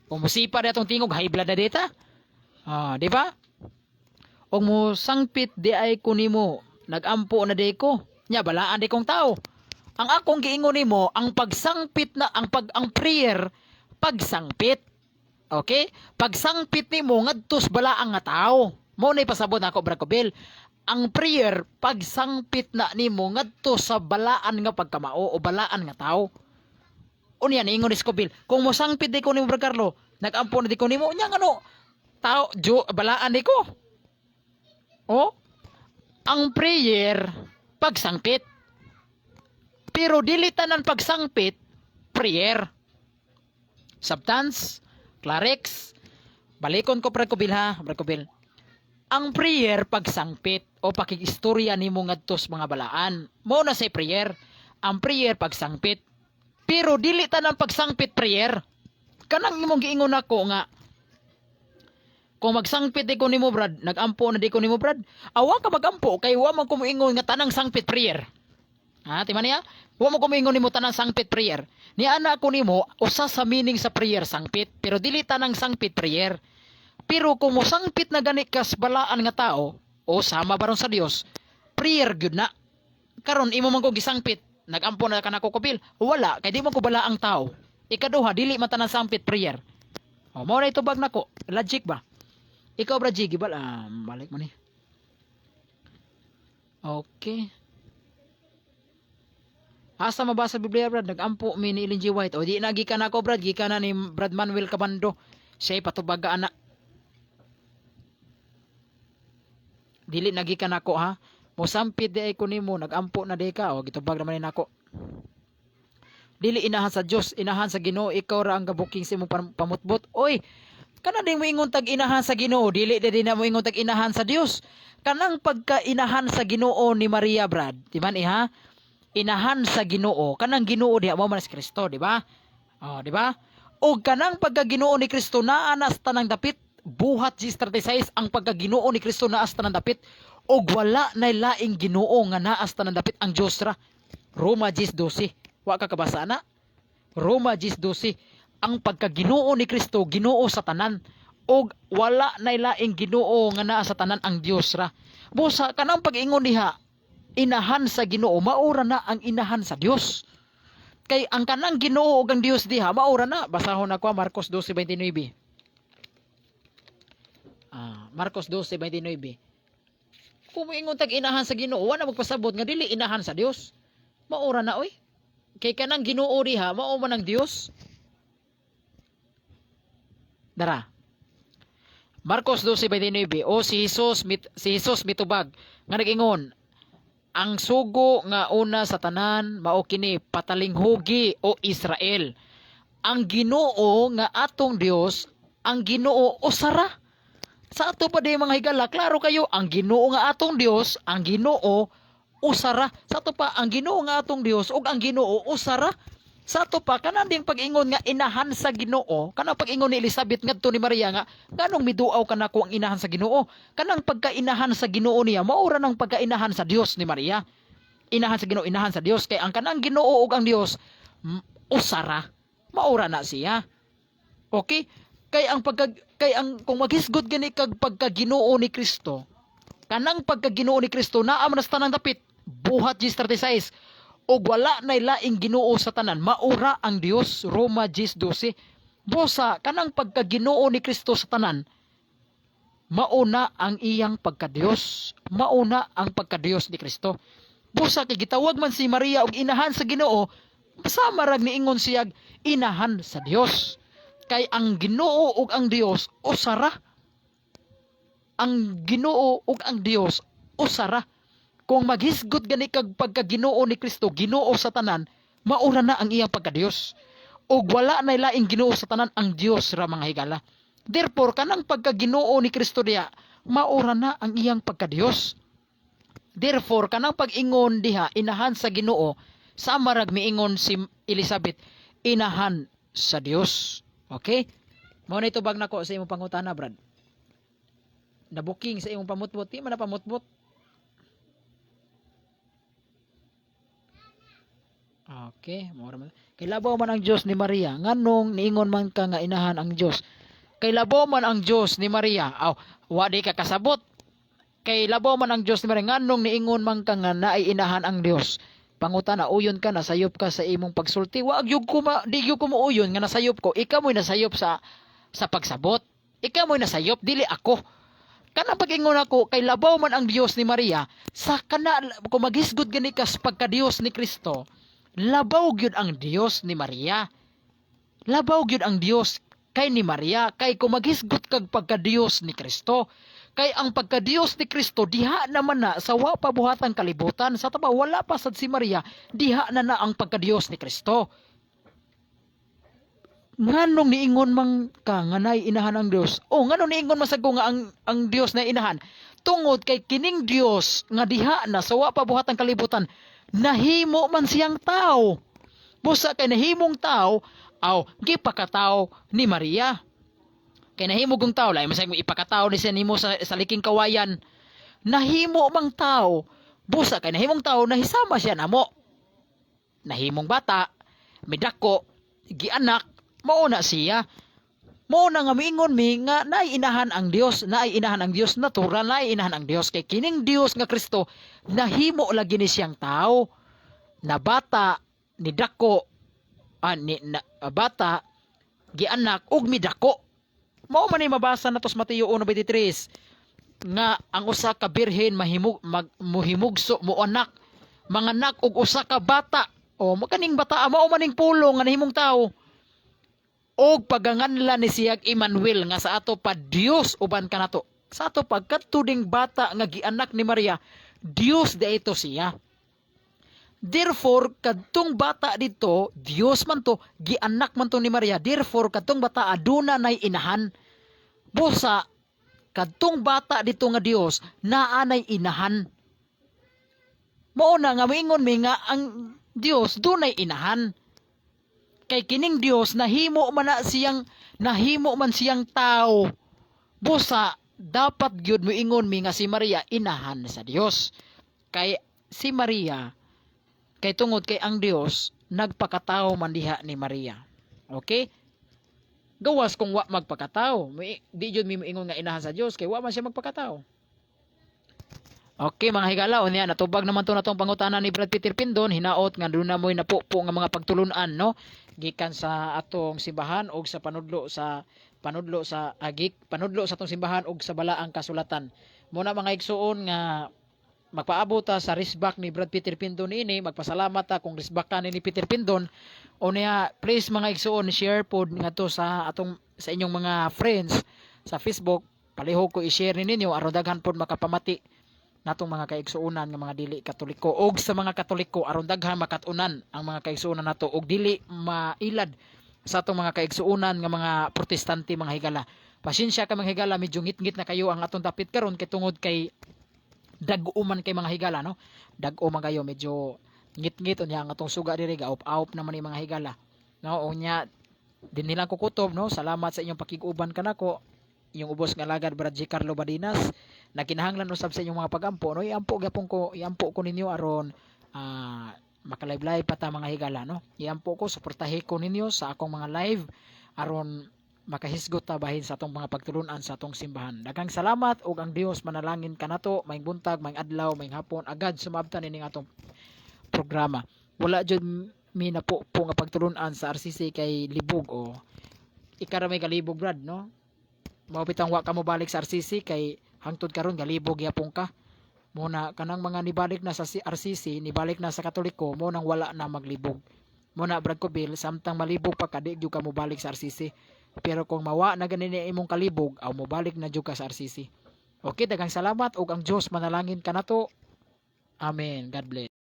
Speaker 1: Kung musipa na atong tingog high blood na dita. Di ba? Og mo sangpit di ay kunimo nagampo na di ko. Nya balaan di kong tao. Ang akong giingon nimo ang pagsangpit na ang prayer pagsangpit. Okay? Pagsangpit nimo ngadtos balaang nga tao. Mo nay pasabot nako Brad Kobel. Ang prayer pagsangpit na nimo ngadto sa balaan nga pagkamao o balaan nga tao. Unya ingon ni Scoville, kung mo sangpit di ko nimo Brad Carlo, nagampo na di ko nimo nya ngano tao balaan di ko. Ang prayer pagsangpit. Pero dili tanan pagsangpit prayer. Substance, Clarex, balikon ko Brad Kobel ha, Brad Kobel. Ang prayer pagsangpit o pakigistorya nimo ngadtos mga balaan. Mao na say prayer. Ang prayer pagsangpit. Pero dili tanan pagsangpit prayer. Kanang imong giingon nako nga kung magsangpit di ko nimo brad, nagampo na di ko nimo brad. Awa ka magampo kay wa man ko moingon nga tanang sangpit prayer. Timan niya? Wa mo ko moingon nimo tanang sangpit prayer. Ni ana ko nimo usa sa meaning sa prayer sangpit, pero dili tanang sangpit prayer. Pero kung musangpit na gani kas balaan nga tao o sama baron sa Dios, prayer gyud na. Karon imo man ko gisangpit, nagampo na kanako Kopil. Wala kay di man ko balaang tao. Ikaduha dili man tanan sangpit prayer. Mao na itubag nako. Logic ba? Ikaw Brad G, gibal balik mo ni. Okay. Asa mabasa Biblia Brad, nagampo mi ni Ellen G. White. O di nagi ka na ako Brad, gika na ni Brad Manuel Cabando. Siya patubaga anak. Dili nagikan ako ha. Mosampid di ay kunimo nagampo na di ka o gitubag naman ni nako. Dili inahan sa Dios, inahan sa Ginoo, ikaw ra ang gabuking sa imong pamutbot. Oy, kana ding moingon tag inahan sa Ginoo, dili di na moingon tag inahan sa Dios. Kanang pagka-inahan sa Ginoo ni Maria Brad, di man iha? Inahan sa Ginoo, kanang Ginoo diha mao man si Kristo, di ba? Di ba? O kanang pagka-Ginoo ni Kristo naa na sa tanang dapit. Buhat 36 ang pagkaginoo ni Kristo naas tanan dapit og wala nay laing Ginoo nga naas tanan dapit ang Dios ra. Roma 10:12. Wa ka kabasa na? Roma 10:12. Ang pagkaginoo ni Kristo Ginoo sa tanan og wala nay laing Ginoo nga naa sa tanan ang Dios ra. Busa kanang pag-ingon diha inahan sa Ginoo maura na ang inahan sa Dios. Kay ang kanang Ginoo ug ang Dios diha maura na. Basahon ako Marcos 12:29. Marcos 12:29. Kung moingon tag inahan sa Ginoo, wala magpasabot nga dili inahan sa Dios. Maura na oy. Kay kanang Ginoo diha, mao man ang Dios. Dara. Marcos 12:29. O si Jesus mitubag nga nag-ingon, ang sugo nga una sa tanan mao kini patalinghugi o Israel. Ang Ginoo nga atong Dios, ang Ginoo usara. Sa ato pa day mga higala, klaro kayo, ang Ginoo nga atong Dios, ang Ginoo usara. Sa ato pa, ang Ginoo nga atong Dios ug ang Ginoo usara. Sa ato pa, kanang ding pag-ingon nga inahan sa Ginoo, kanang pag-ingon ni Elizabeth ngadto ni Maria nga, ganong miduaw kanako ang inahan sa Ginoo. Kanang pagkainahan sa Ginoo niya, maura ng pagkainahan sa Dios ni Maria. Inahan sa Ginoo, inahan sa Dios. Kay ang kanang Ginoo ug ang Dios, usara. Maura na siya. Okay? Kay ang kung maghisgot gani kag pagkaginoo ni Kristo, kanang pagkaginoo ni Kristo naa man sa tanang dapit, buhat 10:36. Og wala nay laing Ginoo sa tanan, maura ang Dios. Roma 10:12. Busa kanang pagkaginoo ni Kristo sa tanan, mauna ang iyang pagkadiyos. Mauna ang pagkadiyos ni Kristo. Busa kay gitawag man si Maria og inahan sa Ginoo, sama rag niingon siyag inahan sa Dios. Kay ang Ginoo ug ang Dios usara. Ang Ginoo ug ang Dios usara. Kung maghisgot gani kag pagkaginoo ni Kristo, Ginoo sa tanan, maura na ang iyang pagkadiyos. Ug wala na laing Ginoo sa tanan ang Dios ra mga higala. Therefore kanang pagkaginoo ni Kristo diha, maura na ang iyang pagkadiyos. Therefore kanang pag-ingon diha inahan sa Ginoo, sama rag miingon si Elizabeth inahan sa Dios. Okay? Mao na itubag nako sa imong pangutana, Brad. Na-booking sa imong pamutbot, di man na pamutbot. Okay, mao ra man. Kay labaw man ang Dios ni Maria, nganong niingon man ka nga inahan ang Dios. Kay labaw man ang Dios ni Maria, wa di ka kasabot. Kay labaw man ang Dios ni Maria, nganong niingon man ka nga naay inahan ang Dios. Pangutana, uyon ka, nasayop ka sa imong pagsulti. Wag yug ko di yug ko mo uyon nga nasayop ko. Ikaw mo'y nasayop sa pagsabot. Ikaw mo'y nasayop, dili ako. Kana pag-ingon ako, kay labaw man ang Dios ni Maria, sa kana kung maghisgod gani ka sa pagka-Dios ni Kristo, labaw gyud ang Dios ni Maria. Labaw gyud ang Dios kay ni Maria, kay kung maghisgot kag pagka-Dios ni Kristo. Kay ang pagka-Dios ni Kristo diha naman na sa wa pa buhatang kalibutan, sa taba wala pa sad si Maria, diha na ang pagka-Dios ni Kristo. Nganong niingon man ka nga nay inahan ang Dios? O nganong niingon man sad ko nga ang Dios na inahan? Tungod kay kining Dios nga diha na sa wa pa buhatang kalibutan, nahimo man siyang tao. Busa kay nahimong tao, gipakatao ni Maria. Kay nahimo kong tao, lain masayang ipakatao ni siya nimo sa liking kawayan. Nahimo mang tao, busa kay nahimong tao, nahisama siya namo. Nahimong bata, midako, gianak, mauna siya. Mauna nga miingon mi nga naay inahan ang Dios, natural naay inahan ang Dios. Kay kining Dios nga Kristo, nahimo lagi ni siyang tao. Na bata, ni dako, bata, gianak, ug midako. Mao man ni mabasa nato sa Mateo 1:23 nga ang usa ka birhen muhimugso mo anak, manganak og usa ka bata. O makaning bata mao man ning pulong nga nahimong tawo. Og paganganlan ni siyag Emmanuel nga sa ato pa Dios uban kanato. Sa ato pagkatuding bata nga gianak ni Maria, Dios daito siya. Therefore, kadtong bata dito, Dios man to, gianak man to ni Maria. Therefore, kadtong bata aduna nay inahan. Busa, kadtong bata dito nga Dios, naanay inahan. Mauna nga moingon mi nga ang Dios dunay inahan. Kay kining Dios nahimo man siyang tao. Busa, dapat gyud moingon mi nga si Maria inahan sa Dios. Kay si Maria, kay tungod kay ang Dios nagpakatao man diha ni Maria. Okay? Gawas kung wa magpakatao. Di jud mi moingon nga inahan sa Dios kay wa man siya magpakatao. Okay mga higala, unya natubag naman to natong pangutana ni Brad Peter Pindon, hinaot nga doon na mo'y napupo nga mga pagtulunan, no? Gikan sa atong simbahan og sa panudlo sa atong simbahan og sa balaang kasulatan. Muna mga igsuon nga magpaabot ta sa risbak ni Brad Peter Pindon ini, magpasalamat ta kung risbakan ni Peter Pindon. Unya please mga igsuon share pod ngadto sa inyong mga friends sa Facebook, palihog ko i-share ninyo aron daghan pod makapamati natong mga kaigsuonan nga mga dili Katoliko og sa mga Katoliko aron daghan makatunan ang mga kaigsuonan nato og dili mailad sa atong mga kaigsuonan nga mga protestante mga higala. Pasensya ka mga higala, medyo ngit-ngit na kayo ang atong dapit karon kay tungod kay dag-o man kay mga higala, no? Dag-o man kayo, medyo ngit-ngit unya ang atong suga diri gaop-aop naman ni mga higala. No, unya din nilang kukutob, no? Salamat sa inyong pakig-uban kanako. Yung ubos nga lagad Brad G. Carlo Badinas na kinahanglan usab sa inyong mga pagampo, no? Iampo ko ninyo aron makalive-live pa ta mga higala, no? Iampo ko, suportahi ko ninyo sa akong mga live aron makahisgot ta bahin sa atong mga pagtulunan sa atong simbahan. Daghang salamat ug ang Dios manalangin kanato maing buntag, maing adlaw, maing hapon agad sumabtan ining atong programa. Wala jud mi na po nga pagtulunan sa RCC kay libog o ikara may galibog brad no. Mao bitang wa ka mo balik sa RCC kay hangtod karon galibog yapon ka. Muna kanang mga nibalik na sa RCC, nibalik na sa Katoliko, mo nang wala na maglibog. Muna brad ko Bill, samtang malibog pa ka di jud ka mo balik sa RCC. Pero kung mawa na ganini imong kalibog, aw mo balik na jud ka sa RCC. Okay, daghang salamat ug ang Dios manalangin kanato. Amen. God bless.